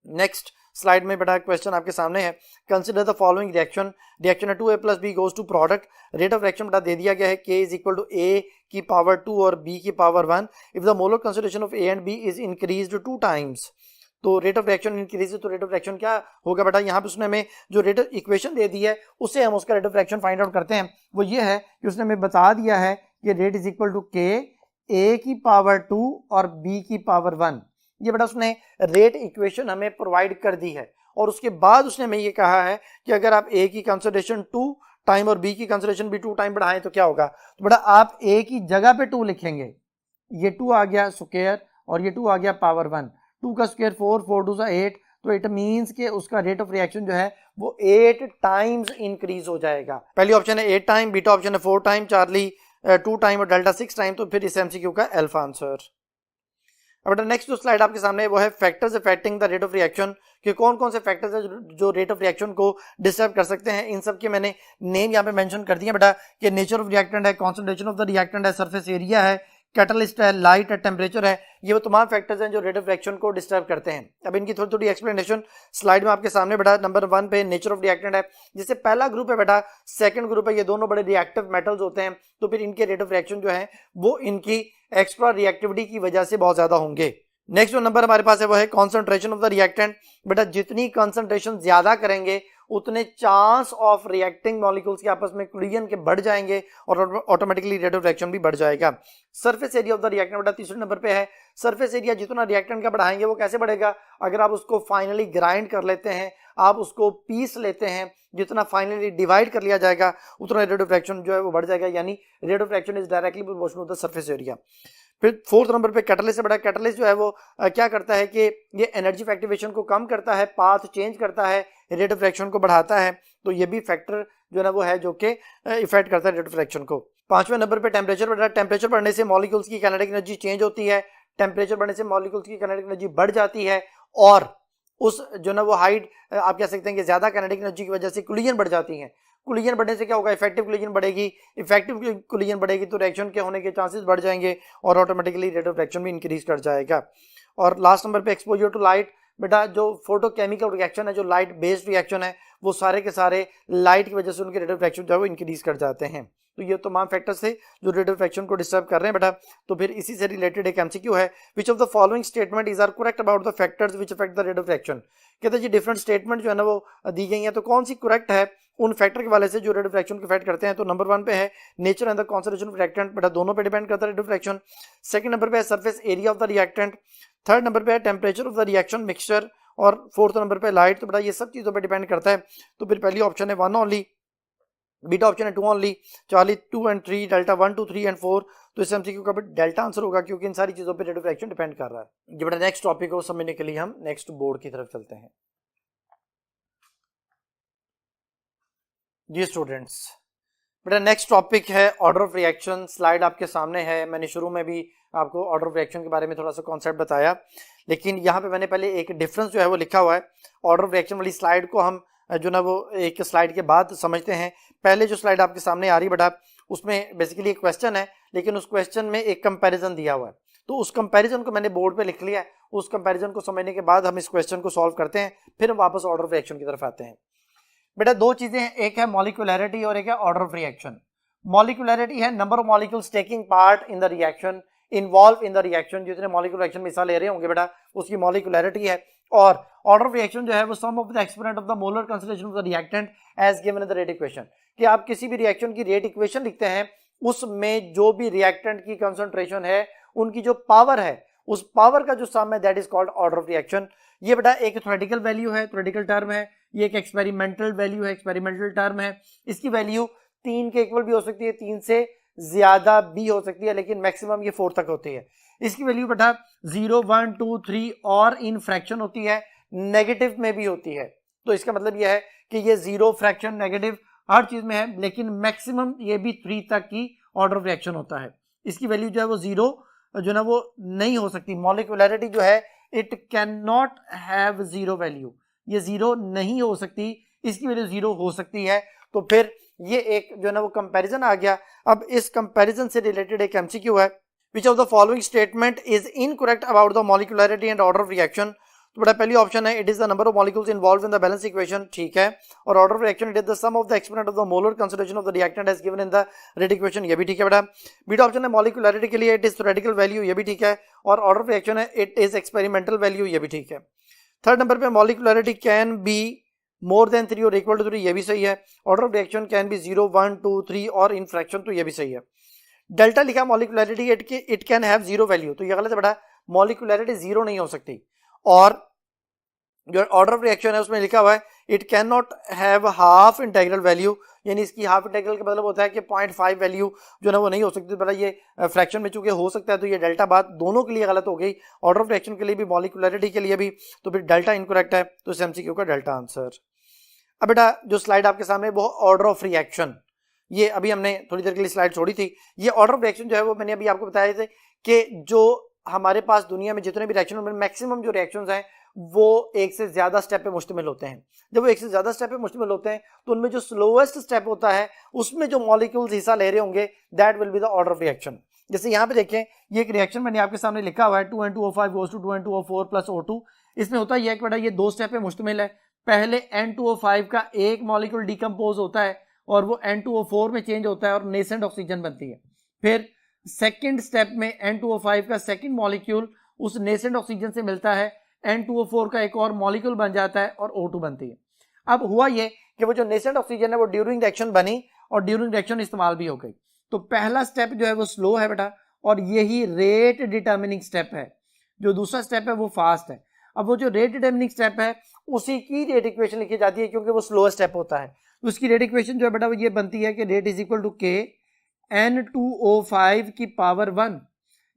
नेक्स्ट स्लाइड में बेटा क्वेश्चन आपके सामने है, consider the following reaction, reaction है 2a + b goes to product, rate of reaction बेटा दे दिया गया है k = a की पावर 2 और b की power 1 if the molar concentration of a and b is increased 2 times, तो रेट ऑफ रिएक्शन इंक्रीज, तो रेट ऑफ रिएक्शन क्या होगा बेटा। यहाँ पे उसने हमें जो रेट इक्वेशन दे दी है उससे हम उसका rate of reaction find out करते हैं। वो ये है कि उसने हमें बता दिया है कि rate is equal to k a की पावर 2 और b की पावर 1, ये बेटा उसने रेट इक्वेशन हमें प्रोवाइड कर दी है। और उसके बाद उसने हमें ये कहा है कि अगर आप ए की कंसंट्रेशन 2 टाइम और बी की कंसंट्रेशन भी 2 टाइम बढ़ाएं तो क्या होगा। तो बेटा आप ए की जगह पे 2 लिखेंगे, ये 2 आ गया स्क्वायर और ये 2 आ गया पावर 1, 2 का स्क्वायर 4, 4 2 8, तो इट मींस कि उसका रेट ऑफ रिएक्शन जो है वो 8 टाइम्स इंक्रीज हो जाएगा। पहली ऑप्शन है 8 टाइम, बीटा ऑप्शन है 4 टाइम, चार्ली 2 टाइम और डेल्टा 6 टाइम। तो फिर इस एमसीक्यू का अल्फा आंसर। अब नेक्स्ट जो स्लाइड आपके सामने है वो है factors affecting the rate of reaction, कि कौन कौन से फैक्टर्स है जो रेट ऑफ रिएक्शन को डिस्टर्ब कर सकते हैं। इन सब के मैंने नेम यहाँ पे मेंशन कर दिया बेटा, कि नेचर ऑफ रिएक्टेंट है, कॉन्सेंट्रेशन ऑफ द रिएक्टेंट है, सरफेस एरिया है, कैटलिस्ट है, लाइट है, टेम्परेचर है। ये वो तमाम फैक्टर्स हैं जो रेट ऑफ रिएक्शन को डिस्टर्ब करते हैं। अब इनकी थोड़ी थोड़ी एक्सप्लेनेशन स्लाइड में आपके सामने बेटा। नंबर 1 पे नेचर ऑफ रिएक्टेंट है, जिससे पहला ग्रुप है बेटा, सेकंड ग्रुप है, ये दोनों बड़े रिएक्टिव मेटल्स होते हैं, तो फिर इनके रेट ऑफ रिएक्शन जो है वो इनकी एक्स्ट्रा रिएक्टिविटी की वजह से बहुत ज्यादा होंगे। नेक्स्ट जो नंबर हमारे पास है वो है कॉन्सेंट्रेशन ऑफ द रिएक्टेंट। बेटा जितनी कॉन्सेंट्रेशन ज्यादा करेंगे उतने चांस ऑफ रिएक्टिंग मॉलिक्यूल्स के आपस में कोलिजन के बढ़ जाएंगे और ऑटोमेटिकली रेट ऑफ रिएक्शन भी बढ़ जाएगा। Surface area of the reactant बेटा तीसरे नंबर पे है। सरफेस एरिया जितना रिएक्टेंट का बढ़ाएंगे वो कैसे बढ़ेगा, अगर आप उसको फाइनली ग्राइंड कर लेते हैं, आप उसको पीस लेते हैं, जितना फाइनली डिवाइड कर लिया जाएगा उतना रेट ऑफ रिएक्शन जो है वो बढ़ जाएगा, यानी rate of reaction is directly proportional to the surface area. फिर फोर्थ नंबर पे कैटलिस्ट से बड़ा। कैटलिस्ट जो है वो क्या करता है कि ये एनर्जी एक्टिवेशन को कम करता है, पाथ चेंज करता है, रेट ऑफ रिएक्शन को बढ़ाता है। तो ये भी फैक्टर जो है ना वो है जो कि इफेक्ट करता है रेट ऑफ रिएक्शन को। पांचवें नंबर पे टेम्परेचर बढ़ रहा है। टेम्परेचर बढ़ने से मॉलिक्यूल्स की काइनेटिक एनर्जी चेंज होती है, टेम्परेचर बढ़ने से मॉलिक्यूल्स की काइनेटिक एनर्जी बढ़ जाती है और उस जो ना वो हाइट आप कह सकते हैं कि ज्यादा काइनेटिक एनर्जी की वजह से कोलिजन बढ़ जाती है। कोलिजन बढ़ने से क्या होगा, इफेक्टिव कोलिजन बढ़ेगी, इफेक्टिव कोलिजन बढ़ेगी तो रिएक्शन के होने के चांसेस बढ़ जाएंगे और ऑटोमेटिकली रेट ऑफ रिएक्शन भी इंक्रीज कर जाएगा। और लास्ट नंबर पे एक्सपोजर टू लाइट। बेटा जो फोटोकेमिकल रिएक्शन है, जो लाइट बेस्ड रिएक्शन है, वो सारे के सारे लाइट की वजह से उनके रेट ऑफ रिएक्शन जो है वो इंक्रीज कर जाते हैं। तो ये तमाम फैक्टर्स थे जो रेट ऑफ रिएक्शन को डिस्टर्ब कर रहे हैं बेटा। तो फिर इसी से रिलेटेड एक एमसीक्यू है, which of the following statement is are correct about the factors which affect the rate of reaction. कहते हैं जी डिफरेंट स्टेटमेंट जो है ना वो दी गई है, तो कौन सी करेक्ट है उन फैक्टर के वाले से जो रेट ऑफ रिएक्शन को इफेक्ट करते हैं। तो नंबर 1 पे है nature and the concentration of reactant, बेटा दोनों पे डिपेंड करता है rate of reaction. Second number पे है surface area of the reactant. Third number पे है temperature of the reaction mixture और फोर्थ नंबर पे लाइट। तो बेटा ये सब चीजों पे डिपेंड करता है। तो फिर पहली ऑप्शन है 1 ओनली, बीटा ऑप्शन है 2 only, Charlie 2 and 3, delta 1 2 3 and 4। तो इस एमसीक्यू का डेल्टा आंसर होगा क्योंकि इन सारी चीजों पे रेट ऑफ रिएक्शन डिपेंड कर रहा है। ये बेटा नेक्स्ट टॉपिक को समझने के लिए हम नेक्स्ट बोर्ड की तरफ चलते हैं। जी स्टूडेंट्स, बेटा नेक्स्ट टॉपिक है ऑर्डर ऑफ रिएक्शन। स्लाइड आपके सामने है। मैंने शुरू में भी आपको ऑर्डर ऑफ रिएक्शन के बारे में थोड़ा सा कॉन्सेप्ट बताया, लेकिन यहाँ पे मैंने पहले एक डिफरेंस जो है वो लिखा हुआ है। ऑर्डर ऑफ रिएक्शन वाली स्लाइड को हम जो ना वो एक स्लाइड के बाद समझते हैं। पहले जो स्लाइड आपके सामने आ रही बेटा उसमें बेसिकली एक क्वेश्चन है, लेकिन उस क्वेश्चन में एक कंपैरिजन दिया हुआ है, तो उस कंपैरिजन को मैंने बोर्ड पे लिख लिया है। उस कंपैरिजन को समझने के बाद हम इस क्वेश्चन को सॉल्व करते हैं, फिर हम वापस ऑर्डर ऑफ रिएक्शन की तरफ आते हैं। बेटा दो चीजें हैं, एक है मॉलिक्यूलैरिटी और एक है ऑर्डर ऑफ रिएक्शन। मॉलिक्यूलैरिटी है number of molecules taking part in the reaction, involve in the reaction, जितने मॉलिक्यूल रिएक्शन में हिस्सा ले रहे होंगे बेटा उसकी मॉलिक्यूलैरिटी है। और ऑर्डर ऑफ रिएक्शन जो है वो sum of the exponent of the molar concentration of the reactant as given in the rate equation, कि आप किसी भी रिएक्शन की रेट इक्वेशन लिखते हैं उसमें जो भी रिएक्टेंट की कंसंट्रेशन है उनकी जो पावर है उस पावर का जो सम है that is called order of reaction. ये बेटा एक थ्योरेटिकल वैल्यू है, थ्योरेटिकल टर्म है। ये एक एक्सपेरिमेंटल वैल्यू है, एक्सपेरिमेंटल टर्म है। इसकी वैल्यू 3 के इक्वल भी हो सकती है, 3 से ज्यादा भी हो सकती है, लेकिन मैक्सिमम ये 4 तक होती है। इसकी वैल्यू बेटा 0 1 2 3 और इन फ्रैक्शन होती है, नेगेटिव में भी होती है। तो इसका मतलब यह है कि ये 0 फ्रैक्शन नेगेटिव हर चीज में है, लेकिन मैक्सिमम ये भी 3 तक की ऑर्डर ऑफ रिएक्शन होता है। इसकी वैल्यू जो है वो 0 जो ना वो नहीं हो सकती। मॉलिक्यूलैरिटी जो है it can not have 0 value, ये 0 नहीं हो सकती, इसकी वैल्यू 0 हो सकती है। तो फिर ये एक जो है ना वो कंपैरिजन आ गया। अब इस कंपैरिजन से रिलेटेड एक एमसीक्यू है, which of the following statement is incorrect about the molecularity and order of reaction. तो बेटा पहली ऑप्शन है it is the number of molecules involve in the balance equation, ठीक है। और order of reaction it is the sum of the exponent of the molar concentration of the reactant as given in the rate equation, ये भी ठीक है बेटा। बीटा ऑप्शन है मॉलिक्यूलैरिटी के लिए इट इज थ्योरेटिकल वैल्यू, ये भी ठीक है। और ऑर्डर ऑफ रिएक्शन है इट इज एक्सपेरिमेंटल वैल्यू, ये भी ठीक है। थर्ड नंबर पे मॉलिक्यूलैरिटी कैन बी मोर देन 3 और इक्वल टू 3, ये भी सही है। Order of reaction can be 0 1 2 3 और इन फ्रैक्शन, तो ये भी सही है। डेल्टा लिखा मॉलिक्यूलैरिटी इट कैन हैव 0 वैल्यू, तो ये गलत है बेटा। मॉलिक्यूलैरिटी 0 नहीं हो सकती। और जो ऑर्डर ऑफ रिएक्शन है उसमें लिखा हुआ है it can not have half integral value, यानी इसकी हाफ इंटेग्रल का मतलब होता है कि 0.5 वैल्यू जो है वो नहीं हो सकती। मतलब ये फ्रैक्शन में चूंकि हो सकता है तो ये डेल्टा बात दोनों के लिए गलत हो गई, ऑर्डर ऑफ रिएक्शन के लिए भी मॉलिक्यूलरिटी के लिए भी, तो फिर डेल्टा इनकरेक्ट है, तो इस एमसीक्यू का डेल्टा आंसर। अब बेटा जो स्लाइड आपके सामने वो ऑर्डर ऑफ रिएक्शन, ये अभी हमने थोड़ी देर के लिए स्लाइड छोड़ी थी। ये ऑर्डर ऑफ रिएक्शन जो है वो मैंने अभी आपको बताया थे कि जो हमारे पास दुनिया में जितने भी रिएक्शन मैक्सिमम जो रिएक्शंस हैं वो एक से ज्यादा स्टेप पे मुश्तमिल होते हैं। जब वो एक से ज्यादा स्टेप पे मुश्तमिल होते हैं तो उनमें जो स्लोएस्ट स्टेप होता है उसमें जो मॉलिक्यूल्स हिस्सा ले रहे होंगे that will be the order of reaction. जैसे यहाँ पे देखें ये एक रिएक्शन मैंने आपके सामने लिखा हुआ है 2N2O5 goes to 2N2O4 plus O2। इसमें होता है कि बेटा ये दो स्टेप पे मुश्तमिल है। पहले N2O5 का एक मॉलिक्यूल डिकम्पोज होता है और वो N2O4 में चेंज होता है और नेसेंट ऑक्सीजन बनती है। फिर सेकेंड स्टेप में N2O5 का सेकेंड मॉलिक्यूल उस नेसेंट ऑक्सीजन से मिलता है, N2O4 का एक और मॉलिक्यूल बन जाता है और O2 बनती है। अब हुआ ये कि वो जो नेसेंट ऑक्सीजन है वो ड्यूरिंग रिएक्शन बनी और ड्यूरिंग रिएक्शन इस्तेमाल भी हो गई। तो पहला स्टेप जो है वो स्लो है बेटा और यही रेट डिटर्मिनिंग स्टेप है। जो दूसरा स्टेप है वो फास्ट है। अब वो जो रेट डिटर्मिनिंग स्टेप है उसी की रेट इक्वेशन लिखी जाती है क्योंकि वो स्लो स्टेप होता है। उसकी रेट इक्वेशन जो है बेटा वो ये बनती है कि रेट इज इक्वल टू के N2O5 की पावर 1।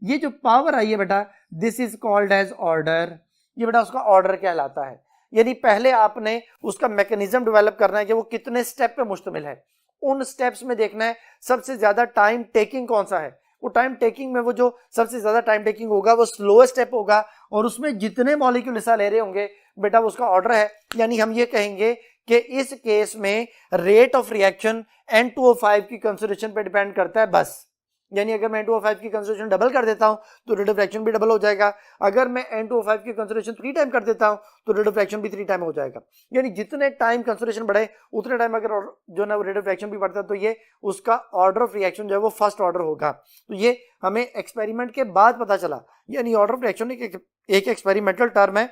ये जो पावर आई है बेटा this is called as order, ये बेटा उसका ऑर्डर कहलाता है। यानी पहले आपने उसका मैकेनिज्म डेवलप करना है कि वो कितने स्टेप पे मुश्तमिल है। उन स्टेप्स में देखना है सबसे ज्यादा टाइम टेकिंग कौन सा है। वो टाइम टेकिंग में वो जो सबसे ज्यादा टाइम टेकिंग होगा वो स्लो स्टेप होगा और उसमें जितने मॉलिक्यूल हिस्सा ले रहे होंगे बेटा वो उसका ऑर्डर है। यानी हम ये कहेंगे कि इस केस में रेट ऑफ रिएक्शन N2O5 की कंसंट्रेशन पे डिपेंड करता है बस। यानी अगर मैं N2O5 की कंसंट्रेशन डबल कर देता हूं तो रेट ऑफ रिएक्शन भी डबल हो जाएगा। अगर मैं N2O5 की कंसंट्रेशन 3 टाइम कर देता हूं तो रेट ऑफ रिएक्शन भी 3 टाइम हो जाएगा। यानी जितने टाइम कंसंट्रेशन बढ़े उतने टाइम अगर जो ना रेट ऑफ रिएक्शन भी बढ़ता है तो ये उसका ऑर्डर ऑफ रिएक्शन जो है वो फर्स्ट ऑर्डर होगा। तो ये हमें एक्सपेरिमेंट के बाद पता चला। यानी ऑर्डर ऑफ रिएक्शन एक एक्सपेरिमेंटल टर्म है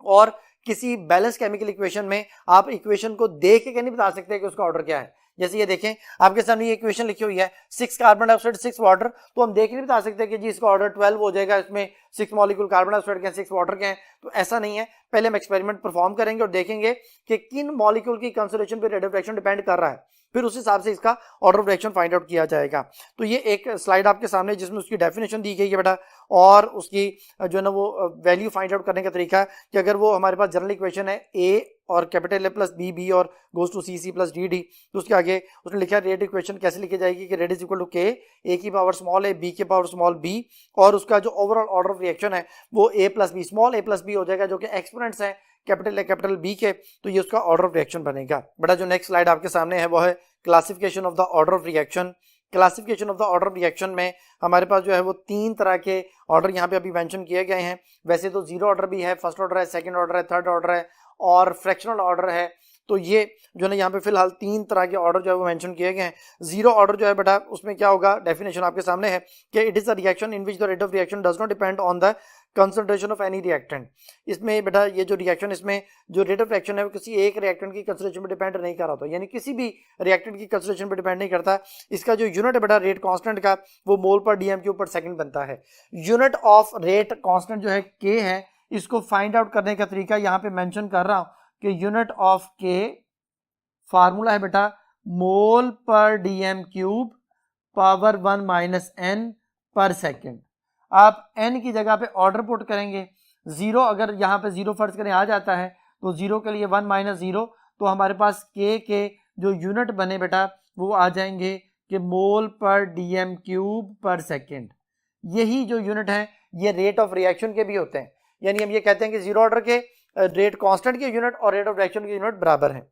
और किसी बैलेंस केमिकल इक्वेशन में आप इक्वेशन को देख के नहीं बता सकते कि उसका ऑर्डर क्या है। जैसे ये देखें आपके सामने ये इक्वेशन लिखी हुई है 6 कार्बन डाइऑक्साइड 6 वाटर, तो हम देख नहीं बता सकते कि जी इसका ऑर्डर 12 हो जाएगा, इसमें 6 मॉलिक्यूल कार्बन डाइऑक्साइड के हैं 6 वाटर के हैं। तो ऐसा नहीं है। पहले हम एक्सपेरिमेंट परफॉर्म करेंगे और देखेंगे कि किन मॉलिक्यूल की कंसंट्रेशन पे रेट ऑफ रिएक्शन डिपेंड कर रहा है, फिर उस हिसाब से इसका order of reaction find out किया जाएगा। तो ये एक स्लाइड आपके सामने जिसमें उसकी डेफिनेशन दी गई है बेटा और उसकी जो है ना वो वैल्यू फाइंड आउट करने का तरीका कि अगर वो हमारे पास जनरल इक्वेशन है ए और capital A plus B B और goes to C C plus D D, तो उसके आगे उसने लिखा रेट इक्वेशन कैसे लिखी जाएगी कि rate is equal to K A की पावर स्मॉल ए बी की पावर स्मॉल बी और उसका जो ओवरऑल ऑर्डर ऑफ रिएक्शन है वो ए प्लस बी स्मॉल ए प्लस बी हो जाएगा जो कि एक्सपोनेंट्स हैं कैपिटल ए कैपिटल बी के। तो ये उसका ऑर्डर ऑफ रिएक्शन बनेगा। बेटा जो नेक्स्ट स्लाइड आपके सामने है वो है classification of the order of reaction. Classification of the order of reaction में हमारे पास जो है वो 3 तरह के ऑर्डर यहाँ पे अभी मेंशन किए गए हैं। वैसे तो 0 ऑर्डर भी है, फर्स्ट ऑर्डर है, सेकंड ऑर्डर है, थर्ड ऑर्डर है और फ्रैक्शनल ऑर्डर है। तो ये जो है ना यहाँ पे फिलहाल 3 तरह के ऑर्डर जो है वो मेंशन किए गए हैं। 0 ऑर्डर जो है बेटा उसमें क्या होगा, डेफिनेशन आपके सामने है कि it is a reaction in which the rate of reaction does not depend on the concentration of any reactant. इसमें बेटा ये जो रिएक्शन इसमें जो रेट ऑफ रिएक्शन है वो किसी एक रिएक्टेंट की कंसंट्रेशन पर डिपेंड नहीं कर रहा था, यानी किसी भी रिएक्टेंट की कंसंट्रेशन पर डिपेंड नहीं करता। इसका जो यूनिट है बेटा रेट कांस्टेंट का वो मोल पर डीएम क्यूब पर सेकंड बनता है। यूनिट ऑफ रेट कांस्टेंट जो है के है, इसको फाइंड आउट करने का तरीका यहाँ पे मेंशन कर रहा हूं कि यूनिट ऑफ के फार्मूला है बेटा mole per DM cube power 1 minus N per second. आप n की जगह पे ऑर्डर पुट करेंगे। 0 अगर यहाँ पे 0 फर्ज करें आ जाता है तो 0 के लिए 1 माइनस 0, तो हमारे पास k के जो यूनिट बने बेटा वो आ जाएंगे कि मोल पर डीएम क्यूब पर सेकेंड। यही जो यूनिट है ये रेट ऑफ रिएक्शन के भी होते हैं। यानी हम ये कहते हैं कि 0 ऑर्डर के रेट कांस्टेंट के यूनिट और रेट ऑफ रिएक्शन के यूनिट बराबर हैं।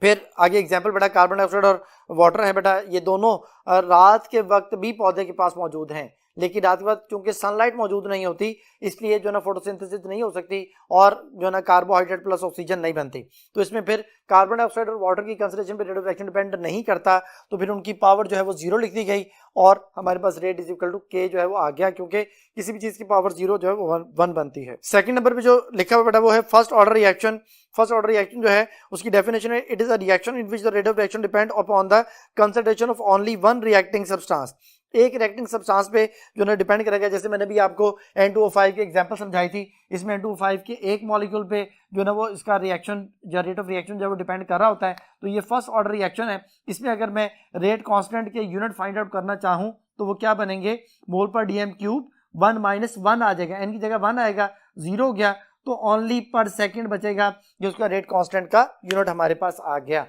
फिर आगे एग्जांपल बेटा कार्बन डाइऑक्साइड और वाटर है बेटा, ये दोनों रात के वक्त भी पौधे के पास मौजूद हैं, लेकिन रात के वक्त चूंकि सनलाइट मौजूद नहीं होती इसलिए जो ना फोटोसिंथेसिस नहीं हो सकती और जो ना कार्बोहाइड्रेट प्लस ऑक्सीजन नहीं बनती। तो इसमें फिर कार्बन डाइऑक्साइड और वाटर की कंसंट्रेशन पे रेट ऑफ रिएक्शन डिपेंड नहीं करता, तो फिर उनकी पावर जो है वो 0 लिख दी गई और हमारे पास रेट इज इक्वल टू के जो है वो आ गया, क्योंकि किसी भी चीज की पावर 0 जो है वो 1 बनती है। सेकंड नंबर पे जो लिखा हुआ बेटा वो है first order reaction. First order reaction जो है उसकी डेफिनेशन है it is a reaction in which the rate of reaction depend upon the concentration of only one reacting substance. एक रिएक्टिंग सब्सटेंस पे जो है डिपेंड करेगा। जैसे मैंने भी आपको N2O5 की एग्जांपल समझाई थी, इसमें N2O5 के एक मॉलिक्यूल पे जो है वो इसका रिएक्शन या रेट ऑफ रिएक्शन जो है वो डिपेंड कर रहा होता है। तो ये फर्स्ट ऑर्डर रिएक्शन है, इसमें अगर मैं रेट कांस्टेंट के यूनिट फाइंड आउट करना चाहूं तो वो क्या बनेंगे, मोल पर डीएम क्यूब 1 - 1 आ जाएगा, एन की जगह 1 आएगा, 0 हो गया तो ओनली पर सेकेंड बचेगा, जो उसका रेट कांस्टेंट का यूनिट हमारे पास आ गया।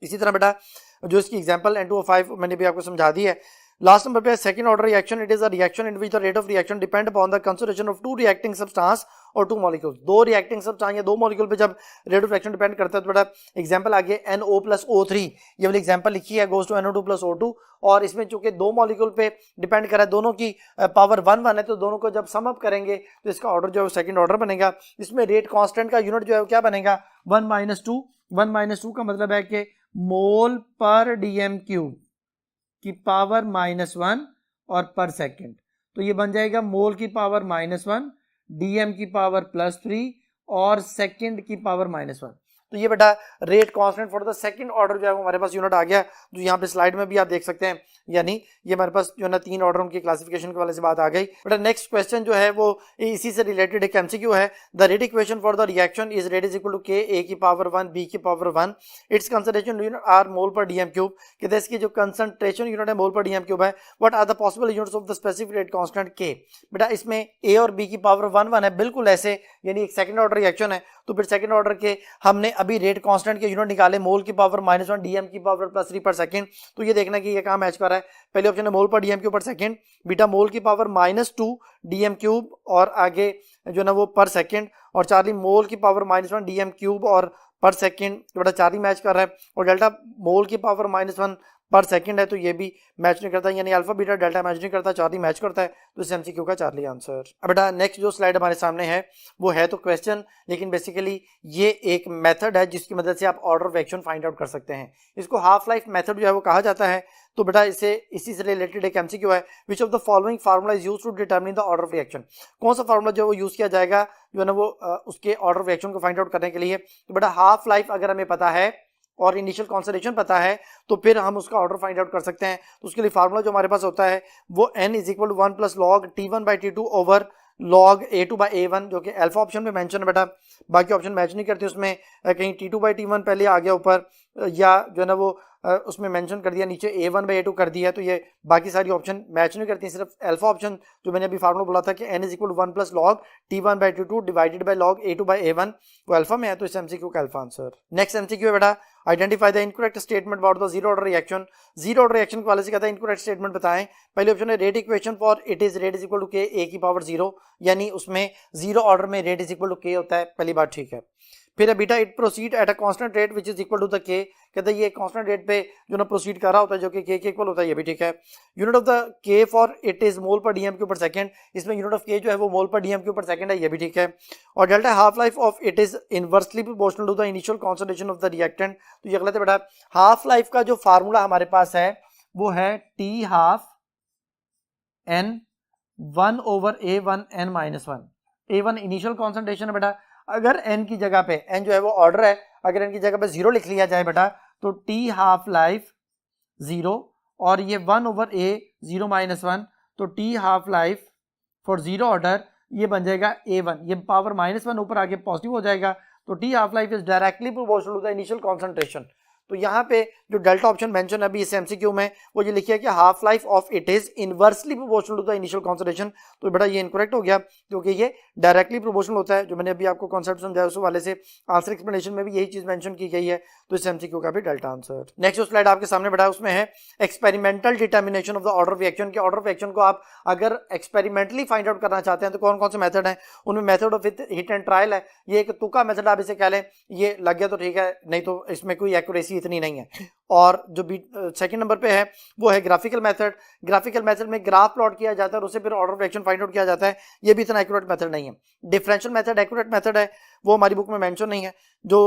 इसी तरह बेटा जो इसकी एग्जांपल N2O5 मैंने भी आपको समझा दी है। लास्ट नंबर पे second order reaction, it is a reaction in which the rate of reaction depend upon the concentration of two reacting substance और टू मॉलिक्यूल्स। दो रिएक्टिंग सब्सटेंस या दो मॉलिक्यूल पे जब रेट ऑफ रिएक्शन डिपेंड करता है तो बेटा एग्जांपल आगे NO+O3 ये वाली एग्जांपल लिखी है, गोज टू NO2+O2, और इसमें चूंकि दो मॉलिक्यूल पे डिपेंड कर रहा है, दोनों की पावर 1 है, तो दोनों को जब सम अप करेंगे तो इसका ऑर्डर जो है सेकंड ऑर्डर बनेगा। इसमें रेट कांस्टेंट का यूनिट जो है क्या बनेगा, 1 - 2। 1 - 2 का मतलब है कि मोल पर डीएम क्यूब की पावर -1 और पर सेकंड, तो ये बन जाएगा मोल की पावर -1, डीएम की पावर +3 और सेकंड की पावर -1। तो ये बेटा rate constant for the second order जो है वो हमारे पास यूनिट आ गया, जो यहाँ पे स्लाइड में भी आप देख सकते हैं। यानी ये हमारे पास जो है ना 3 ऑर्डर उनकी क्लासिफिकेशन के वाले से बात आ गई। बेटा नेक्स्ट क्वेश्चन जो है वो इसी से रिलेटेड एक एमसीक्यू है। The rate equation for the reaction is rate is equal to K A की पावर 1 बी की power 1, it's concentration unit are mole per DM cube. कहते हैं इसकी जो कंसंट्रेशन यूनिट है मोल पर डीएम क्यूब है। What are the possible units of the specific rate constant K. बेटा इसमें ए और बी की पावर 1 है, बिल्कुल ऐसे, यानी एक सेकंड ऑर्डर रिएक्शन है, तो फिर सेकंड ऑर्डर के हमने अभी रेट कांस्टेंट के यूनिट निकाले, मोल की पावर -1 डीएम की पावर +3 पर सेकंड। तो ये देखना कि ये कहां मैच कर रहा है। पहले ऑप्शन है मोल पर डीएम क्यूब पर सेकंड, बीटा मोल की पावर -2 डीएम क्यूब और आगे जो ना वो पर सेकंड, और चार्ली मोल की पावर -1 डीएम क्यूब और पर सेकंड, तो बेटा चार्ली मैच कर रहा है। और डेल्टा मोल की पावर -1 पर सेकंड है, तो ये भी मैच नहीं करता, यानी अल्फा बीटा डेल्टा मैच नहीं करता, चार्ली मैच करता है, तो इस एमसीक्यू का चार्ली आंसर। अब बेटा नेक्स्ट जो स्लाइड हमारे सामने है वो है तो क्वेश्चन, लेकिन बेसिकली ये एक मेथड है जिसकी मदद से आप order of reaction find out कर सकते हैं। इसको हाफ लाइफ मेथड जो है वो कहा जाता है। तो बेटा इसी से रिलेटेड एक एमसीक्यू है, which of the following formula is used to determine the order of reaction. कौन सा फार्मूला जो है वो यूज किया जाएगा जो है ना वो उसके ऑर्डर ऑफ रिएक्शन को फाइंड आउट करने के लिए। तो बेटा हाफ लाइफ अगर हमें पता है और इनिशियल कॉन्सेंट्रेशन पता है तो फिर हम उसका ऑर्डर फाइंड आउट कर सकते हैं। तो उसके लिए फार्मूला जो हमारे पास होता है वो n = 1 + log T1/T2 over log A2/A1, जो कि अल्फा ऑप्शन में मेंशन है बेटा, बाकी ऑप्शन मैच नहीं करते उसमें, कहीं T2/T1 पहले आ गया ऊपर, या जो है ना वो उसमें मेंशन कर दिया नीचे A1/A2 कर दिया, तो ये बाकी सारी ऑप्शन मैच नहीं करती, सिर्फ अल्फा ऑप्शन जो मैंने अभी फार्मूला बोला था कि n = 1 + log T1/T2 divided by log A2/A1 वो अल्फा में है, तो इस एमसीक्यू का अल्फा आंसर। नेक्स्ट एमसीक्यू है बेटा identify the incorrect statement about the zero order reaction. Zero order reaction के वाले से कहता है इनकरेक्ट स्टेटमेंट बताएं। पहले ऑप्शन है rate equation for it is rate is equal to K A की पावर 0, यानी उसमें जीरो ऑर्डर में rate is equal to K होता है, पहली बात ठीक है। फिर beta it proceed at a constant rate which is equal to the K, कहते हैं ये कांस्टेंट रेट पे जो ना प्रोसीड कर रहा होता है जो कि के इक्वल होता है, ये भी ठीक है। यूनिट ऑफ द के for it is mole per DM cube पर सेकंड, इसमें यूनिट ऑफ के जो है वो मोल पर डीएम क्यूब पर सेकंड है, ये भी ठीक है। और delta half life of it is inversely proportional to the initial concentration of the reactant, तो ये गलत है बेटा। हाफ लाइफ का जो फार्मूला हमारे पास है वो है T½ n 1/A1n-1। A1 initial concentration है बेटा, अगर n की जगह पे, n जो है वो ऑर्डर है, अगर n की जगह पे 0 लिख लिया जाए बेटा तो T½ लाइफ 0, और ये 1/A 0-1, तो T½ लाइफ फॉर 0 ऑर्डर ये बन जाएगा A1, ये पावर -1 ऊपर आके पॉजिटिव हो जाएगा, तो T½ life is directly proportional to the initial concentration. तो यहाँ पे जो डेल्टा ऑप्शन मेंशन है अभी इस एमसीक्यू में वो ये लिखा है कि half life of it is inversely proportional to the initial concentration, तो बेटा ये इनकरेक्ट हो गया क्योंकि ये डायरेक्टली प्रोपोर्शनल होता है, जो मैंने अभी आपको कॉन्सेप्ट समझाया उस वाले से आंसर एक्सप्लेनेशन में भी यही चीज मेंशन की गई है, तो इस एमसीक्यू का भी डेल्टा आंसर। नेक्स्ट जो स्लाइड आपके सामने बेटा उसमें है experimental determination of the order of reaction के। ऑर्डर ऑफ रिएक्शन को आप अगर एक्सपेरिमेंटली फाइंड आउट करना चाहते हैं तो कौन कौन से मेथड है, उनमें method of hit and trial है, ये एक तुक्का मेथड आप इसे कह लें, ये लग गया तो ठीक है, नहीं तो इसमें कोई एक्यूरेसी इतनी नहीं है। और जो सेकंड नंबर पे है वो है ग्राफिकल मेथड। ग्राफिकल मेथड में ग्राफ प्लॉट किया जाता है और उससे फिर order of reaction find out किया जाता है, ये भी इतना एक्यूरेट मेथड नहीं है। डिफरेंशियल मेथड एक्यूरेट मेथड है, वो हमारी बुक में मेंशन नहीं है। जो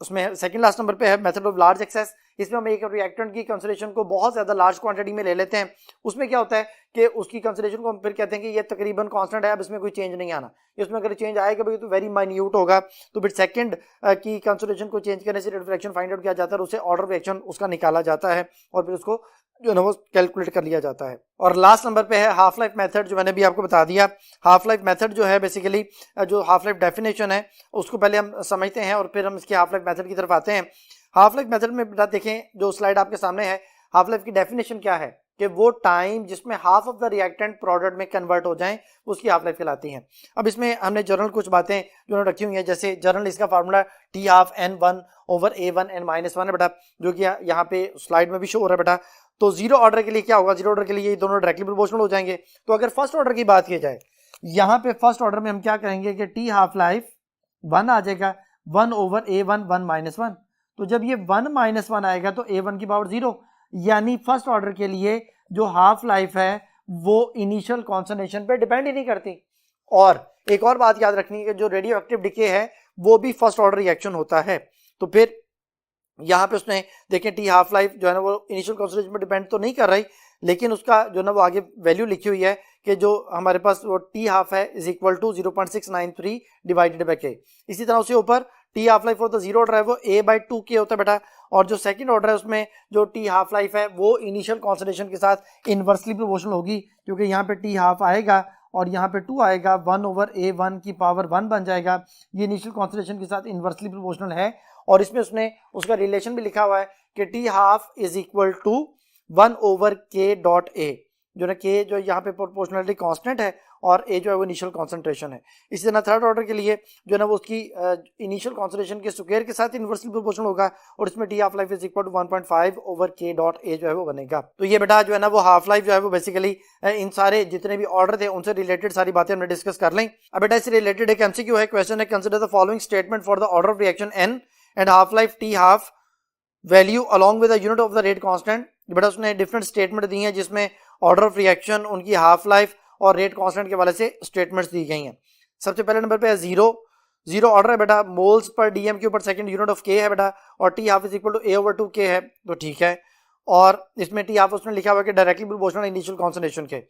उसमें सेकंड लास्ट नंबर पे है मेथड ऑफ लार्ज एक्सेस, इसमें हम एक रिएक्टेंट की कंसंट्रेशन को बहुत ज्यादा लार्ज क्वांटिटी में ले लेते हैं, उसमें क्या होता है कि उसकी कंसंट्रेशन को हम फिर कहते हैं कि ये तकरीबन कांस्टेंट है, अब इसमें कोई चेंज नहीं आना, इसमें अगर चेंज आएगा भाई तो वेरी माइन्यूट होगा, तो फिर सेकंड की कंसंट्रेशन को चेंज करने से रिएक्शन फाइंड आउट किया जाता है और उसे ऑर्डर रिएक्शन रिएक्शन उसका निकाला जाता है और फिर उसको जो है ना वो कैलकुलेट कर लिया जाता है। और लास्ट नंबर पे है हाफ लाइफ मेथड, जो मैंने भी आपको बता दिया। हाफ लाइफ मेथड जो है बेसिकली जो हाफ लाइफ डेफिनेशन है उसको पहले हम समझते हैं और फिर हम इसकी हाफ लाइफ मेथड की तरफ आते हैं। हाफ लाइफ मेथड में बेटा देखें, जो स्लाइड आपके सामने है, हाफ लाइफ की डेफिनेशन क्या है कि वो टाइम जिसमें half of the reactant product में कन्वर्ट हो जाएं उसकी हाफ लाइफ कहलाती है। अब इसमें हमने जनरल कुछ बातें जो रखी हुई हैं, जैसे जनरल इसका फार्मूला टी हाफ N1/A1N-1 है बेटा, जो कि यहाँ पे स्लाइड में भी शो हो रहा है बेटा। तो जीरो ऑर्डर के लिए क्या होगा, जीरो ऑर्डर के लिए ये दोनों डायरेक्टली प्रोपोर्शनल हो जाएंगे। तो अगर फर्स्ट ऑर्डर की बात की जाए, यहाँ पे फर्स्ट ऑर्डर में हम क्या करेंगे कि टी हाफ लाइफ 1 आ जाएगा 1/A1 तो जब ये 1 - 1 आएगा तो A1 की पावर 0, यानी फर्स्ट ऑर्डर के लिए जो हाफ लाइफ है वो इनिशियल कॉन्संट्रेशन पे डिपेंड ही नहीं करती। और एक और बात याद रखनी है कि जो रेडियो एक्टिव डिके है वो भी फर्स्ट ऑर्डर रिएक्शन होता है। तो फिर यहाँ पे उसने देखें टी हाफ लाइफ जो है ना वो इनिशियल कॉन्संट्रेशन पर डिपेंड तो नहीं कर रही, लेकिन उसका जो है ना वो आगे वैल्यू लिखी हुई है कि जो हमारे पास वो टी हाफ है is equal to 0.693 divided by K. इसी तरह उसके ऊपर टी हाफ लाइफ होता है जीरो ऑर्डर है वो A/2K होता है बेटा, और जो सेकंड ऑर्डर है उसमें जो टी हाफ लाइफ है वो इनिशियल कॉन्संट्रेशन के साथ इनवर्सली प्रोपोर्शनल होगी, क्योंकि यहाँ पे टी हाफ आएगा और यहाँ पे 2 आएगा, 1/A1 की पावर 1 बन जाएगा। ये इनिशियल कॉन्संट्रेशन के साथ इनवर्सली प्रोपोर्शनल है। और इसमें उसने उसका रिलेशन भी लिखा हुआ है कि T half is equal to 1/K.A, जो ना के जो यहाँ पे प्रोपोर्शनलिटी कांस्टेंट है और ए जो है वो इनिशियल कॉन्सेंट्रेशन है। इसी तरह थर्ड ऑर्डर के लिए जो है ना वो उसकी इनिशियल कॉन्सेंट्रेशन के स्क्वायर के साथ इनवर्सली प्रोपोर्शनल होगा और इसमें T half life is equal to 1.5/K.A जो है वो बनेगा। तो ये बेटा जो है ना वो हाफ लाइफ जो है वो बेसिकली इन सारे जितने भी ऑर्डर थे उनसे रिलेटेड सारी बातें हमने डिस्कस कर लें। अब बेटा इससे रिलेटेड एक एमसीक्यू है, क्वेश्चन है, consider the following statement for the order of reaction N and half life T half value along with the unit of the rate constant. बेटा उसने डिफरेंट स्टेटमेंट दी हैं जिसमें ऑर्डर ऑफ रिएक्शन, उनकी हाफ लाइफ और रेट कांस्टेंट के वाले से स्टेटमेंट्स दी गई हैं। सबसे पहले नंबर पे है जीरो ऑर्डर है बेटा, मोल्स पर डीएम के ऊपर सेकंड यूनिट ऑफ के है बेटा, और T half is equal to A/2K है, तो ठीक है। और इसमें टी हाफ उसने लिखा हुआ है कि डायरेक्टली प्रोपोर्शनल इनिशियल कॉन्सेंट्रेशन के।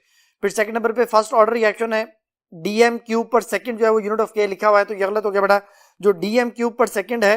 फिर सेकंड नंबर पे फर्स्ट ऑर्डर रिएक्शन है, डीएम क्यूब पर सेकंड जो है वो यूनिट ऑफ के लिखा हुआ है, तो ये गलत हो गया बेटा। जो डीएम क्यूब पर सेकंड है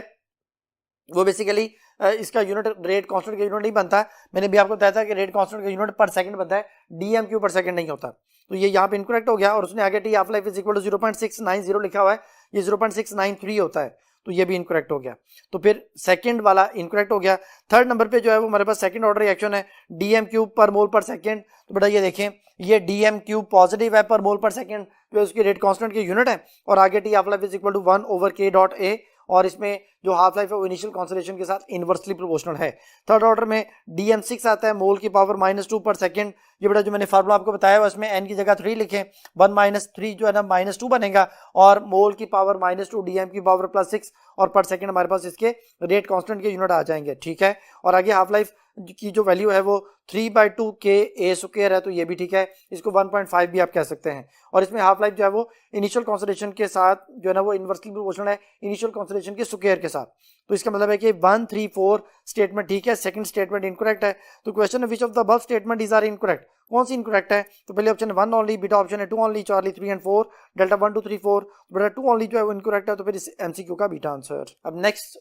वो बेसिकली इसका यूनिट रेट कांस्टेंट का यूनिट नहीं बनता। मैंने भी आपको बताया था कि रेट कांस्टेंट का यूनिट पर सेकंड बनता है, डीएम क्यू पर सेकंड नहीं होता। तो ये यहाँ पे इनकरेक्ट हो गया और उसने आगे T half life is equal to 0.690 लिखा हुआ है, ये 0.693 होता है, तो ये भी इनकरेक्ट हो गया। तो फिर सेकंड वाला इनकरेक्ट हो गया। थर्ड नंबर पे जो है वो हमारे पास सेकंड ऑर्डर रिएक्शन है, डीएम क्यूब पर मोल पर सेकंड। तो बेटा ये देखें, ये डीएम क्यूब पॉजिटिव है पर मोल पर सेकंड जो उसकी रेट कांस्टेंट की यूनिट है, और आगे T half life is equal to 1/K.A, और इसमें जो हाफ लाइफ है वो इनिशियल कॉन्सेंट्रेशन के साथ इनवर्सली प्रोपोर्शनल है। थर्ड ऑर्डर में DM6 आता है, मोल की पावर -2 पर सेकंड। ये बेटा जो मैंने फार्मूला आपको बताया है उसमें n की जगह 3 लिखें, 1 - 3 जो है ना -2 बनेगा, और मोल की पावर -2 डीएम की पावर +6 और पर सेकंड हमारे पास इसके रेट कांस्टेंट के यूनिट आ जाएंगे, ठीक है। और आगे हाफ लाइफ की जो वैल्यू है वो 3/2K/A² है, तो ये भी ठीक है, इसको 1.5 भी आप कह सकते हैं। और इसमें हाफ लाइफ जो है वो इनिशियल कॉन्सेंट्रेशन के साथ जो है ना वो इनवर्सली प्रोपोर्शनल है इनिशियल कॉन्सेंट्रेशन के स्क्वायर के साथ। तो इसका मतलब है कि 1, 3, 4 स्टेटमेंट ठीक है, सेकंड स्टेटमेंट इनकरेक्ट है। तो क्वेश्चन है which of the above statement is are incorrect, कौन सी इनकरेक्ट है? तो पहले ऑप्शन 1 ओनली, बीटा ऑप्शन है 2 ओनली, चार्ली 3 एंड 4, डेल्टा 1 2 3 4, बेटा 2 ओनली जो है वो इनकरेक्ट है, तो फिर इस एमसीक्यू का बीटा आंसर। अब नेक्स्ट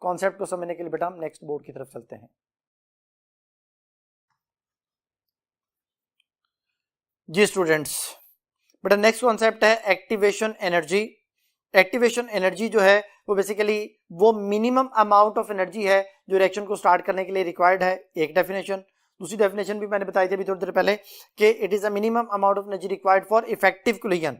कॉन्सेप्ट को समझने के लिए बेटा हम नेक्स्ट बोर्ड की तरफ चलते हैं। जी स्टूडेंट्स, बेटा नेक्स्ट कॉन्सेप्ट है एक्टिवेशन एनर्जी। एक्टिवेशन एनर्जी जो है वो बेसिकली वो मिनिमम अमाउंट ऑफ एनर्जी है जो रिएक्शन को स्टार्ट करने के लिए रिक्वायर्ड है, एक डेफिनेशन। दूसरी डेफिनेशन भी मैंने बताई थी अभी थोड़ी देर पहले कि it is a minimum amount of energy required for effective collision,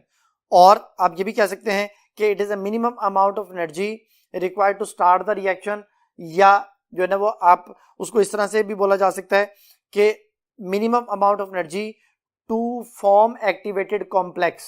और आप ये भी कह सकते हैं कि it is a minimum amount of energy required to start the reaction, या जो है ना वो आप उसको इस तरह से भी बोला जा सकता है कि minimum amount of energy to form activated complex.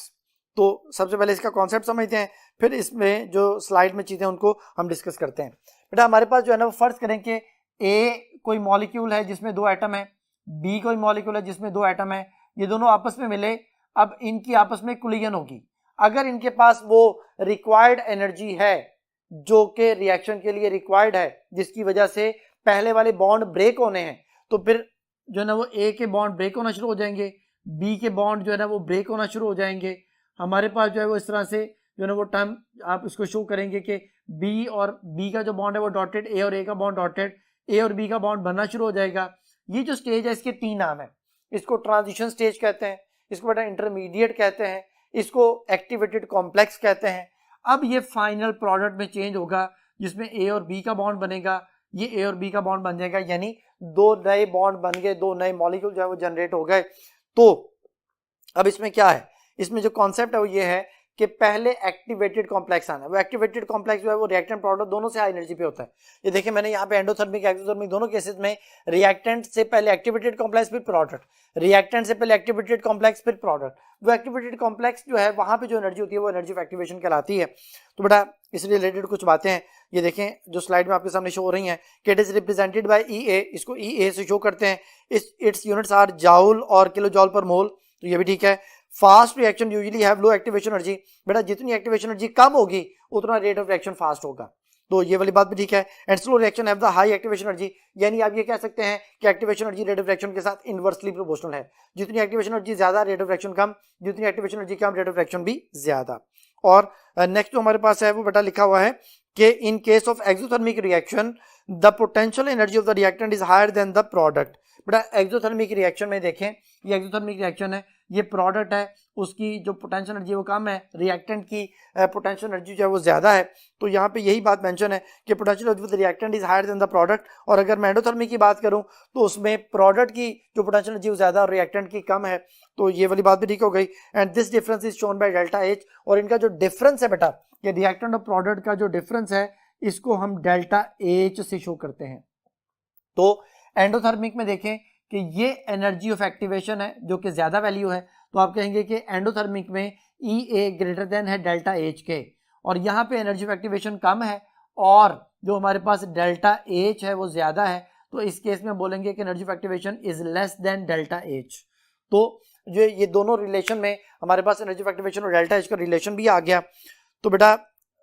तो सबसे पहले इसका कॉन्सेप्ट समझते हैं, फिर इसमें जो स्लाइड में चीजें उनको हम डिस्कस करते हैं। बेटा हमारे पास जो है ना वो फर्ज करें कि ए कोई मॉलिक्यूल है जिसमें 2 एटम है, बी कोई मॉलिक्यूल है जिसमें 2 एटम है, ये दोनों आपस में मिले, अब इनकी आपस में कोलिजन होगी। अगर इनके पास वो रिक्वायर्ड एनर्जी है जो कि रिएक्शन के लिए रिक्वायर्ड है, जिसकी वजह से पहले वाले बॉन्ड ब्रेक होने हैं, तो फिर जो है ना वो ए के बॉन्ड ब्रेक होना शुरू हो जाएंगे, बी के बॉन्ड जो है ना वो ब्रेक होना शुरू हो जाएंगे। हमारे पास जो है वो इस तरह से जो है ना वो टर्म आप इसको शो करेंगे कि बी और बी का जो बॉन्ड है वो डॉटेड, ए और ए का बॉन्ड डॉटेड, ए और बी का बॉन्ड बनना शुरू हो जाएगा। ये जो स्टेज है इसके 3 नाम है, इसको ट्रांजिशन स्टेज कहते हैं, इसको बेटा इंटरमीडिएट कहते हैं, इसको एक्टिवेटेड कॉम्प्लेक्स कहते हैं। अब ये फाइनल प्रोडक्ट में चेंज होगा जिसमें ए और बी का बॉन्ड बनेगा, ये ए और बी का बॉन्ड बन जाएगा, यानी 2 नए बॉन्ड बन गए, 2 नए मॉलिक्यूल जो है वो जनरेट हो गए। तो अब इसमें क्या है, इसमें जो कॉन्सेप्ट है वो ये है कि पहले एक्टिवेटेड कॉम्प्लेक्स आना है। वो एक्टिवेटेड कॉम्प्लेक्स जो है वो रिएक्टेंट प्रोडक्ट दोनों से हाई एनर्जी पे होता है। ये देखिए मैंने यहाँ पे एंडोथर्मिक एक्सोथर्मिक दोनों केसेस में रिएक्टेंट से पहले एक्टिवेटेड कॉम्प्लेक्स फिर प्रोडक्ट, रिएक्टेंट से पहले एक्टिवेटेड कॉम्प्लेक्स फिर प्रोडक्ट। वो एक्टिवेटेड कॉम्प्लेक्स जो है वहां पे जो एनर्जी होती है वो एनर्जी ऑफ एक्टिवेशन कहलाती है। तो बेटा इससे रिलेटेड कुछ बातें हैं, ये देखें जो स्लाइड में आपके सामने शो हो रही हैं कि it is represented by EA, इसको EA से शो करते हैं। इट्स यूनिट्स आर जाउल और किलो जॉल पर मोल, तो ये भी ठीक है। Fast reaction usually have low activation energy, बेटा जितनी एक्टिवेशन एनर्जी कम होगी उतना रेट ऑफ रिएक्शन फास्ट होगा, तो ये वाली बात भी ठीक है। And slow reaction have the high activation energy, यानी आप ये कह सकते हैं कि activation energy rate of reaction के साथ इनवर्सली प्रोपोर्शनल है, जितनी एक्टिवेशन एनर्जी ज्यादा रेट ऑफ रिएक्शन कम, जितनी activation energy come rate of reaction भी ज्यादा। और नेक्स्ट जो हमारे पास है वो बेटा लिखा हुआ है कि in case of exothermic reaction the potential energy of the reactant is higher than the product. बेटा एक्सोथर्मिक रिएक्शन में देखें, ये एक्सोथर्मिक रिएक्शन है, ये प्रोडक्ट है, उसकी जो पोटेंशियल एनर्जी वो कम है, रिएक्टेंट की पोटेंशियल एनर्जी जो है वो ज्यादा है। तो यहाँ पे यही बात मेंशन है कि potential energy of the reactant is higher than the product. और अगर मैं एंडोथर्मिक की बात करूँ तो उसमें प्रोडक्ट की जो पोटेंशियल एनर्जी वो ज्यादा और रिएक्टेंट की कम है, तो ये वाली बात भी ठीक हो गई। And this difference is shown by delta H, और इनका जो डिफरेंस है बेटा, ये रिएक्टेंट और प्रोडक्ट का जो डिफरेंस है इसको हम डेल्टा एच से शो करते हैं। तो एंडोथर्मिक में देखें कि ये एनर्जी ऑफ एक्टिवेशन है जो कि ज्यादा वैल्यू है, तो आप कहेंगे कि एंडोथर्मिक में EA ग्रेटर देन है डेल्टा एच के, और यहाँ पे एनर्जी ऑफ एक्टिवेशन कम है और जो हमारे पास डेल्टा एच है वो ज्यादा है, तो इस केस में बोलेंगे कि energy of activation is less than delta H. तो जो ये दोनों रिलेशन में हमारे पास एनर्जी ऑफ एक्टिवेशन और डेल्टा एच का रिलेशन भी आ गया। तो बेटा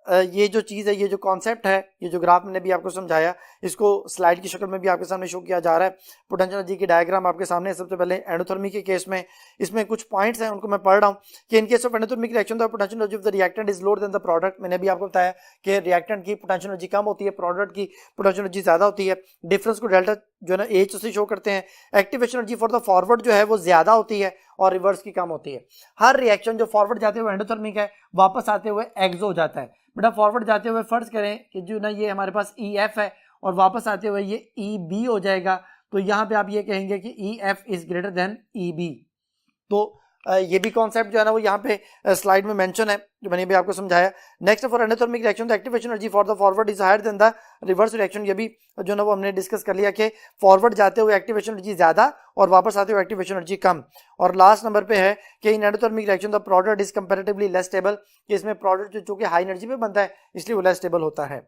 ये जो चीज़ है, ये जो कॉन्सेप्ट है, ये जो ग्राफ मैंने भी आपको समझाया, इसको स्लाइड की शक्ल में भी आपके सामने शो किया जा रहा है। पोटेंशियल एनर्जी की डायग्राम आपके सामने। सबसे पहले एंडोथर्मिक के केस में इसमें कुछ पॉइंट्स हैं, उनको मैं पढ़ रहा हूँ कि in case of endothermic reaction the potential energy of the reactant is lower than the product. मैंने भी आपको बताया कि रिएक्टेंट की पोटेंशियल एनर्जी कम होती है, प्रोडक्ट की पोटेंशियल एनर्जी ज्यादा होती है। डिफरेंस को डेल्टा जो है ना एच से शो करते हैं। Activation energy for the forward जो है वो ज्यादा होती है और रिवर्स की कम होती है। हर रिएक्शन जो फॉरवर्ड जाते हुए एंडोथर्मिक है, वापस आते हुए एक्सो हो जाता है। बेटा फॉरवर्ड जाते हुए फर्ज करें कि जो ना ये हमारे पास EF है और वापस आते हुए ये EB हो जाएगा, तो यहाँ पे आप ये कहेंगे कि EF is greater than EB। तो ये भी कॉन्सेप्ट जो है ना वो यहाँ पे स्लाइड में मेंशन है, जो मैंने भी आपको समझाया। Next for endothermic reaction the activation energy for the forward is higher than the reverse reaction. ये भी जो ना वो हमने डिस्कस कर लिया कि फॉरवर्ड जाते हुए एक्टिवेशन एनर्जी ज्यादा और वापस आते हुए एक्टिवेशन एनर्जी कम। और लास्ट नंबर पे है कि in endothermic reaction the product is comparatively less stable, कि इसमें प्रोडक्ट जो चूंकि हाई एनर्जी पे बनता है इसलिए वो लेस स्टेबल होता है।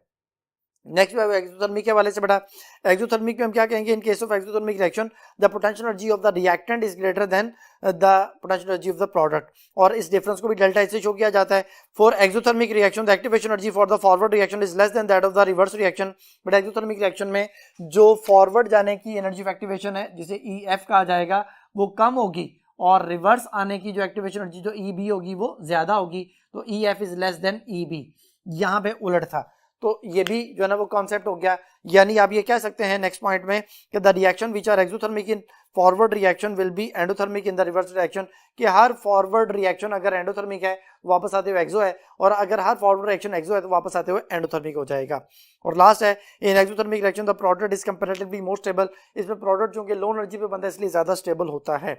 नेक्स्ट एक्सोथर्मिक के हवाले से बेटा, एक्सोथर्मिक में हम क्या कहेंगे, इन case of exothermic reaction the potential energy of the reactant is greater than the potential energy of the product, और इस डिफरेंस को भी डेल्टा एच से शो किया जाता है। For exothermic reaction the activation energy for the forward reaction is less than that of the reverse reaction. But exothermic reaction में जो फॉरवर्ड जाने की एनर्जी ऑफ एक्टिवेशन है जिसे EF कहा जाएगा वो कम होगी, और रिवर्स आने की जो एक्टिवेशन एनर्जी जो EB होगी वो ज्यादा होगी, तो EF is less than EB। यहाँ पे उलट था, तो ये भी जो है ना वो कॉन्सेप्ट हो गया। यानी आप ये कह सकते हैं नेक्स्ट पॉइंट में कि the reaction which are exothermic in forward reaction will be endothermic in the reverse reaction, कि हर फॉरवर्ड रिएक्शन अगर एंडोथर्मिक है वापस आते हुए एक्सो है, और अगर हर फॉरवर्ड रिएक्शन एक्सो है तो वापस आते हुए एंडोथर्मिक हो जाएगा। और लास्ट है in exothermic reaction the product is comparatively more stable, इसमें प्रोडक्ट जो कि लो एनर्जी पे बनता है इसलिए ज्यादा स्टेबल होता है।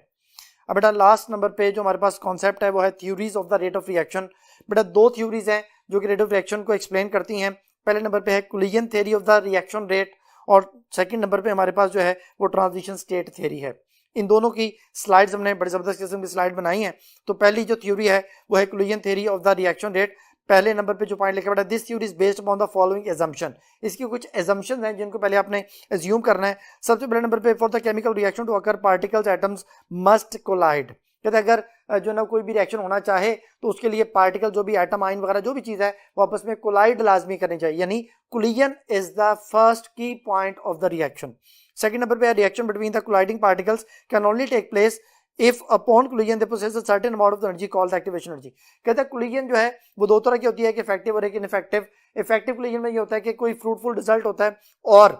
अब बेटा लास्ट नंबर पे जो हमारे पास कॉन्सेप्ट है वो है theories of the rate of reaction. बेटा 2 थ्योरीज हैं जो कि रेट ऑफ रिएक्शन को एक्सप्लेन करती हैं। पहले नंबर पे है कुलियन theory of the reaction rate, और सेकंड नंबर पे हमारे पास जो है वो ट्रांजिशन स्टेट थ्योरी है। इन दोनों की स्लाइड्स हमने बड़ी जबरदस्त किस्म की स्लाइड बनाई है। तो पहली जो थ्योरी है वो है कुलियन theory of the reaction rate. पहले नंबर पे जो पॉइंट लिखा बेटा, this theory is based upon the following assumption, इसकी कुछ एजम्पशन हैं जिनको पहले आपने एज्यूम करना है। सबसे पहले नंबर पे for the chemical reaction to occur particles atoms must collide, कहते अगर जो ना कोई भी रिएक्शन होना चाहे तो उसके लिए पार्टिकल जो भी एटम आयन वगैरह जो भी चीज है वो आपस में कोलाइड लाजमी करनी चाहिए, यानी collision is the first key point of the reaction. Second number पे reaction between the colliding particles can only take place if upon collision they possess a certain amount of energy called activation energy. कहते हैं कोलिजन जो है वो 2 तरह की होती है, एक इफेक्टिव और एक इनइफेक्टिव। इफेक्टिव कोलिजन में ये होता है कि कोई फ्रूटफुल रिजल्ट होता है और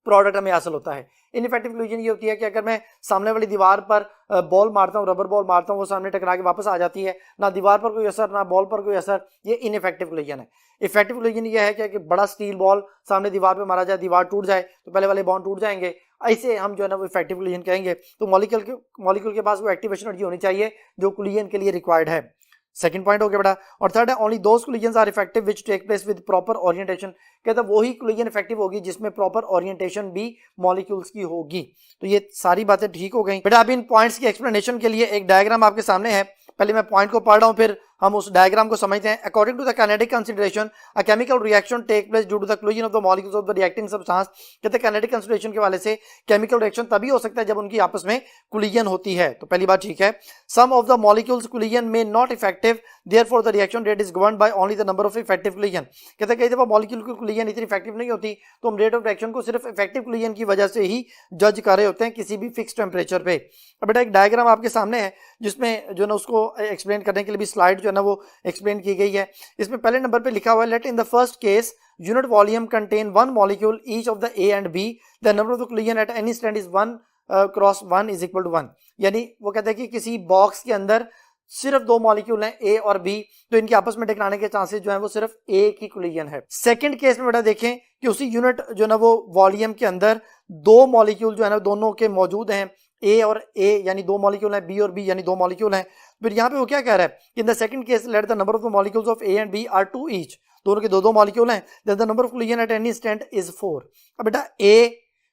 प्रोडक्ट हमें हासिल होता है। इनइफेक्टिव कोलिजन ये होती है कि अगर मैं सामने वाली दीवार पर बॉल मारता हूँ, रबर बॉल मारता हूँ, वो सामने टकरा के वापस आ जाती है, ना दीवार पर कोई असर ना बॉल पर कोई असर, ये इनइफेक्टिव कोलिजन है। इफेक्टिव कोलिजन ये है कि बड़ा स्टील बॉल सामने दीवार पे मारा जाए, दीवार टूट जाए तो पहले वाले बॉन्ड टूट जाएंगे, ऐसे हम जो है ना वो इफेक्टिव कोलिजन कहेंगे। तो मॉलिक्यूल के पास वो एक्टिवेशन एनर्जी होनी चाहिए जो कोलिजन के लिए रिक्वायर्ड है। सेकंड पॉइंट हो गया बेटा। और थर्ड है only those collisions are effective which take place with proper orientation. कहता है वही कोलिजन इफेक्टिव होगी जिसमें प्रॉपर ओरिएंटेशन भी मॉलिक्यूल्स की होगी। तो ये सारी बातें ठीक हो गई बेटा। अभी इन पॉइंट्स की एक्सप्लेनेशन के लिए एक डायग्राम आपके सामने है, पहले मैं पॉइंट को पढ़ रहा हूं फिर हम उस डायग्राम को समझते हैं। According to the kinetic consideration a chemical reaction take place due to the collision of the molecules of the reacting substance. कहते हैं काइनेटिक कंसीडरेशन के वाले से केमिकल रिएक्शन तभी हो सकता है जब उनकी आपस में कोलिजन होती है। तो पहली बात ठीक है। सम ऑफ द मॉलिक्यूल्स कोलिजन में not effective therefore the reaction rate is governed by only the number of effective collision. कहते हैं कई दफा मॉलिक्यूल की कोलिजन इतनी इफेक्टिव नहीं होती तो हम रेट ऑफ रिएक्शन को सिर्फ इफेक्टिव कोलिजन की वजह से ही जज कर रहे होते हैं किसी भी फिक्स टेम्परेचर पे। अब बेटा एक डायग्राम आपके सामने है जिसमें जो ना उसको एक्सप्लेन करने के लिए भी स्लाइड जो है ना वो एक्सप्लेन की गई है। इसमें पहले नंबर पे लिखा हुआ है let in the first case unit volume contain one molecule each of the A and B the number of the collision at any stand is 1 cross 1 is equal to 1। यानी वो कहते हैं कि किसी बॉक्स के अंदर सिर्फ दो मॉलिक्यूल हैं ए और बी, तो इनके आपस में टकराने के चांसेस जो है वो सिर्फ ए की कोलिजन है। सेकंड केस में बेटा देखें कि उसी यूनिट जो ना वो वॉल्यूम के अंदर दो मॉलिक्यूल जो है ना दोनों के मौजूद हैं, ए और ए यानी दो मॉलिक्यूल हैं, बी और बी यानी दो मॉलिक्यूल हैं। फिर यहाँ पे वो क्या कह रहा है, in the second case let the number of the molecules of A and B are 2 each, दोनों के दो दो मॉलिक्यूल हैं, then the number of collision at any instant is 4। अब बेटा ए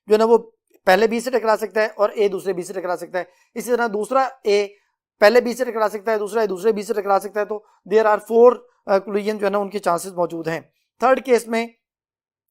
जो है ना वो पहले बी से टकरा सकता है और ए दूसरे बी से टकरा सकता है, इसी तरह दूसरा ए पहले बी से टकरा सकता है, दूसरा ए दूसरे बी से टकरा सकता है। तो देयर आर 4 कोलिजन जो है ना उनके चांसेस मौजूद हैं। थर्ड केस में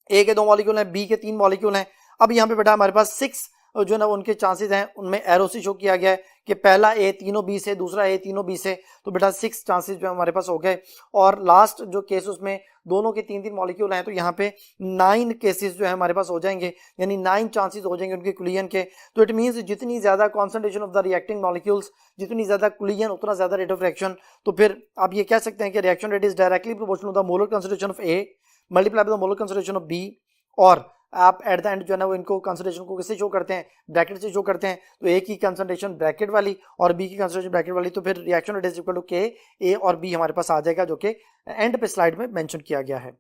ए के दो मॉलिक्यूल हैं, बी के 3 मॉलिक्यूल हैं। अब यहाँ पे बेटा हमारे पास 6 जो ना उनके चांसेस हैं, उनमें एरो से शो किया गया है कि पहला ए तीनों बी से, दूसरा ए तीनों बी से, तो बेटा 6 चांसेस जो हमारे पास हो गए। और लास्ट जो केस उसमें दोनों के 3 मॉलिक्यूल हैं, तो यहाँ पे 9 केसेस जो है हमारे पास हो जाएंगे, यानी 9 चांसेस हो जाएंगे उनके कोलिजन के। तो इट मीन्स जितनी ज्यादा concentration of the reacting molecules, जितनी ज्यादा कोलिजन उतना ज्यादा रेट ऑफ रिएक्शन। तो फिर आप ये कह सकते हैं कि reaction rate is directly proportional to the molar concentration of A multiply by the molar concentration of B. और आप एट द एंड जो है ना वो इनको कंसंट्रेशन को किससे शो करते हैं, ब्रैकेट से शो करते हैं। तो ए की कंसंट्रेशन ब्रैकेट वाली और बी की कंसंट्रेशन ब्रैकेट वाली, तो फिर reaction rate is equal to K A और बी हमारे पास आ जाएगा, जो कि एंड पे स्लाइड में मेंशन किया गया है।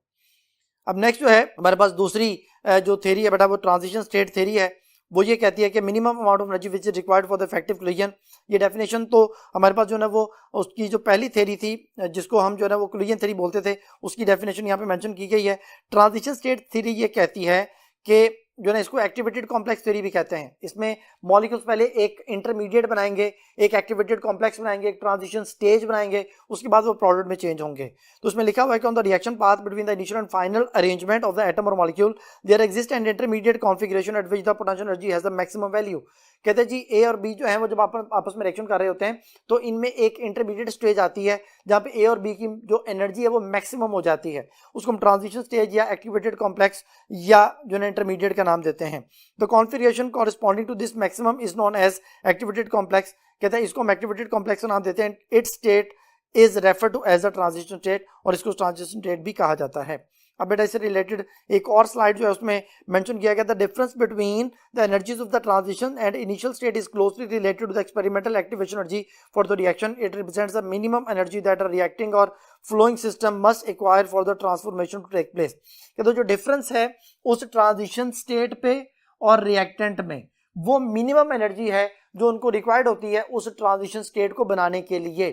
अब नेक्स्ट जो है हमारे पास दूसरी जो थ्योरी है बेटा वो ट्रांजिशन स्टेट थ्योरी है। वो ये कहती है कि minimum amount of energy which is required for the effective collision. ये डेफिनेशन तो हमारे पास जो है ना वो उसकी जो पहली थ्योरी थी जिसको हम जो है ना वो कोलिजन थ्योरी बोलते थे, उसकी डेफिनेशन यहाँ पे मेंशन की गई है। ट्रांजिशन स्टेट थ्योरी ये कहती है कि जो है इसको एक्टिवेटेड कॉम्प्लेक्स थ्योरी भी कहते हैं। इसमें मॉलिक्यूल्स पहले एक इंटरमीडिएट बनाएंगे, एक एक्टिवेटेड कॉम्प्लेक्स बनाएंगे, एक ट्रांजिशन स्टेज बनाएंगे, उसके बाद वो प्रोडक्ट में चेंज होंगे। तो उसमें लिखा हुआ है कि on the reaction path between the initial and final arrangement of the atom और molecule there exist an intermediate configuration at which the potential energy has the maximum value. कहते हैं जी ए और बी जो है वो जब आपस में रिएक्शन कर रहे होते हैं तो इनमें एक इंटरमीडिएट स्टेज आती है जहाँ पे ए और बी की जो एनर्जी है वो मैक्सिमम हो जाती है, उसको हम ट्रांजिशन स्टेज या एक्टिवेटेड कॉम्प्लेक्स या जो है इंटरमीडिएट का नाम देते हैं। The configuration corresponding to this maximum is known as activated complex. कहते हैं इसको हम एक्टिवेटेड कॉम्प्लेक्स का नाम देते हैं। It's state is refer to as a transition state, और इसको ट्रांजिशन स्टेट भी कहा जाता है। अब बेटा इससे रिलेटेड एक और स्लाइड जो है उसमें मेंशन किया गया, the difference between the energies of the transition and initial state is closely related to the experimental activation energy for the reaction. It represents the minimum energy that a reacting और flowing system must acquire for the transformation to take place. तो जो डिफरेंस है उस ट्रांजिशन स्टेट पे और रिएक्टेंट में, वो मिनिमम एनर्जी है जो उनको रिक्वायर्ड होती है उस ट्रांजिशन स्टेट को बनाने के लिए।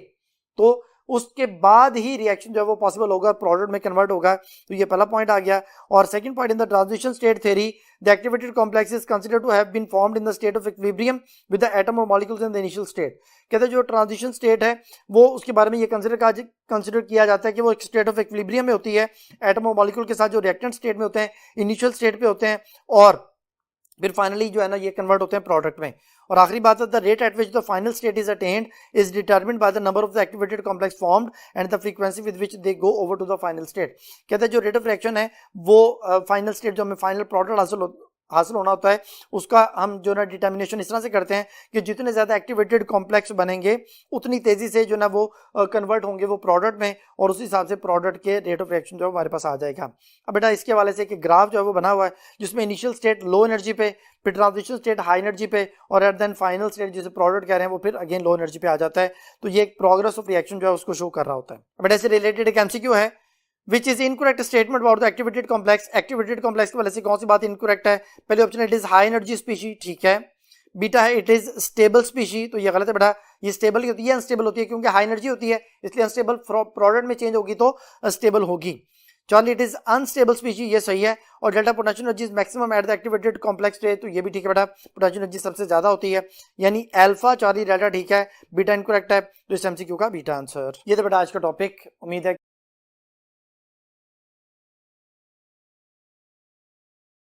तो उसके बाद ही रिएक्शन जो है वो पॉसिबल होगा, प्रोडक्ट में कन्वर्ट होगा। तो ये पहला पॉइंट आ गया। और second point, in the transition state theory the activated complex is considered to have been formed in the state of equilibrium with the atom और molecules in the initial state. कहते हैं जो ट्रांजिशन स्टेट है वो उसके बारे में ये कंसिडर किया जाता है कि वो एक स्टेट ऑफ इक्विलिब्रियम में होती है, एटम और मॉलिक्यूल के साथ जो रिएक्टेंट स्टेट में होते हैं, इनिशियल स्टेट पे होते हैं, और फिर फाइनली जो है ना ये कन्वर्ट होते हैं प्रोडक्ट में। और आखिरी बात है, the rate at which the final state is attained is determined by the number of the activated complex formed and the frequency with which they go over to the final state. कहते हैं जो रेट ऑफ रिएक्शन है वो फाइनल स्टेट जो हमें फाइनल प्रोडक्ट हासिल होना होता है उसका हम जो ना डिटर्मिनेशन इस तरह से करते हैं कि जितने ज़्यादा एक्टिवेटेड कॉम्प्लेक्स बनेंगे उतनी तेज़ी से जो ना वो कन्वर्ट होंगे वो प्रोडक्ट में, और उस हिसाब से प्रोडक्ट के रेट ऑफ रिएक्शन जो है हमारे पास आ जाएगा। अब बेटा इसके हवाले से एक ग्राफ जो है वो बना हुआ है जिसमें इनिशियल स्टेट लो एनर्जी पे, फिर ट्रांजिशन स्टेट हाई एनर्जी पे, और एट देन फाइनल स्टेट जिसे प्रोडक्ट कह रहे हैं वो फिर अगेन लो एनर्जी पे आ जाता है। तो ये एक प्रोग्रेस ऑफ रिएक्शन जो है उसको शो कर रहा होता है। बेटा इससे रिलेटेड एक एमसीक्यू है, which is incorrect statement about the activated complex. Activated complex की वजह से कौन सी बात इनकरेक्ट है? पहले option it is high energy species, ठीक है। बीटा है इट इज स्टेबल स्पीशी, तो ये गलत है बेटा, ये स्टेबल ही होती है, अनस्टेबल होती है, क्योंकि हाई एनर्जी होती है इसलिए अनस्टेबल प्रोडक्ट में चेंज होगी तो स्टेबल होगी। Charlie it is unstable species, ये सही है। और delta potential energy is maximum at the activated complex state, तो ये भी ठीक है बेटा, पोटेंशियल एनर्जी सबसे ज्यादा होती है, यानी अल्फा चार्ली डेल्टा ठीक है, बीटा इनकरेक्ट है, तो इस एमसीक्यू का बीटा आंसर। ये तो बेटा आज का टॉपिक, उम्मीद है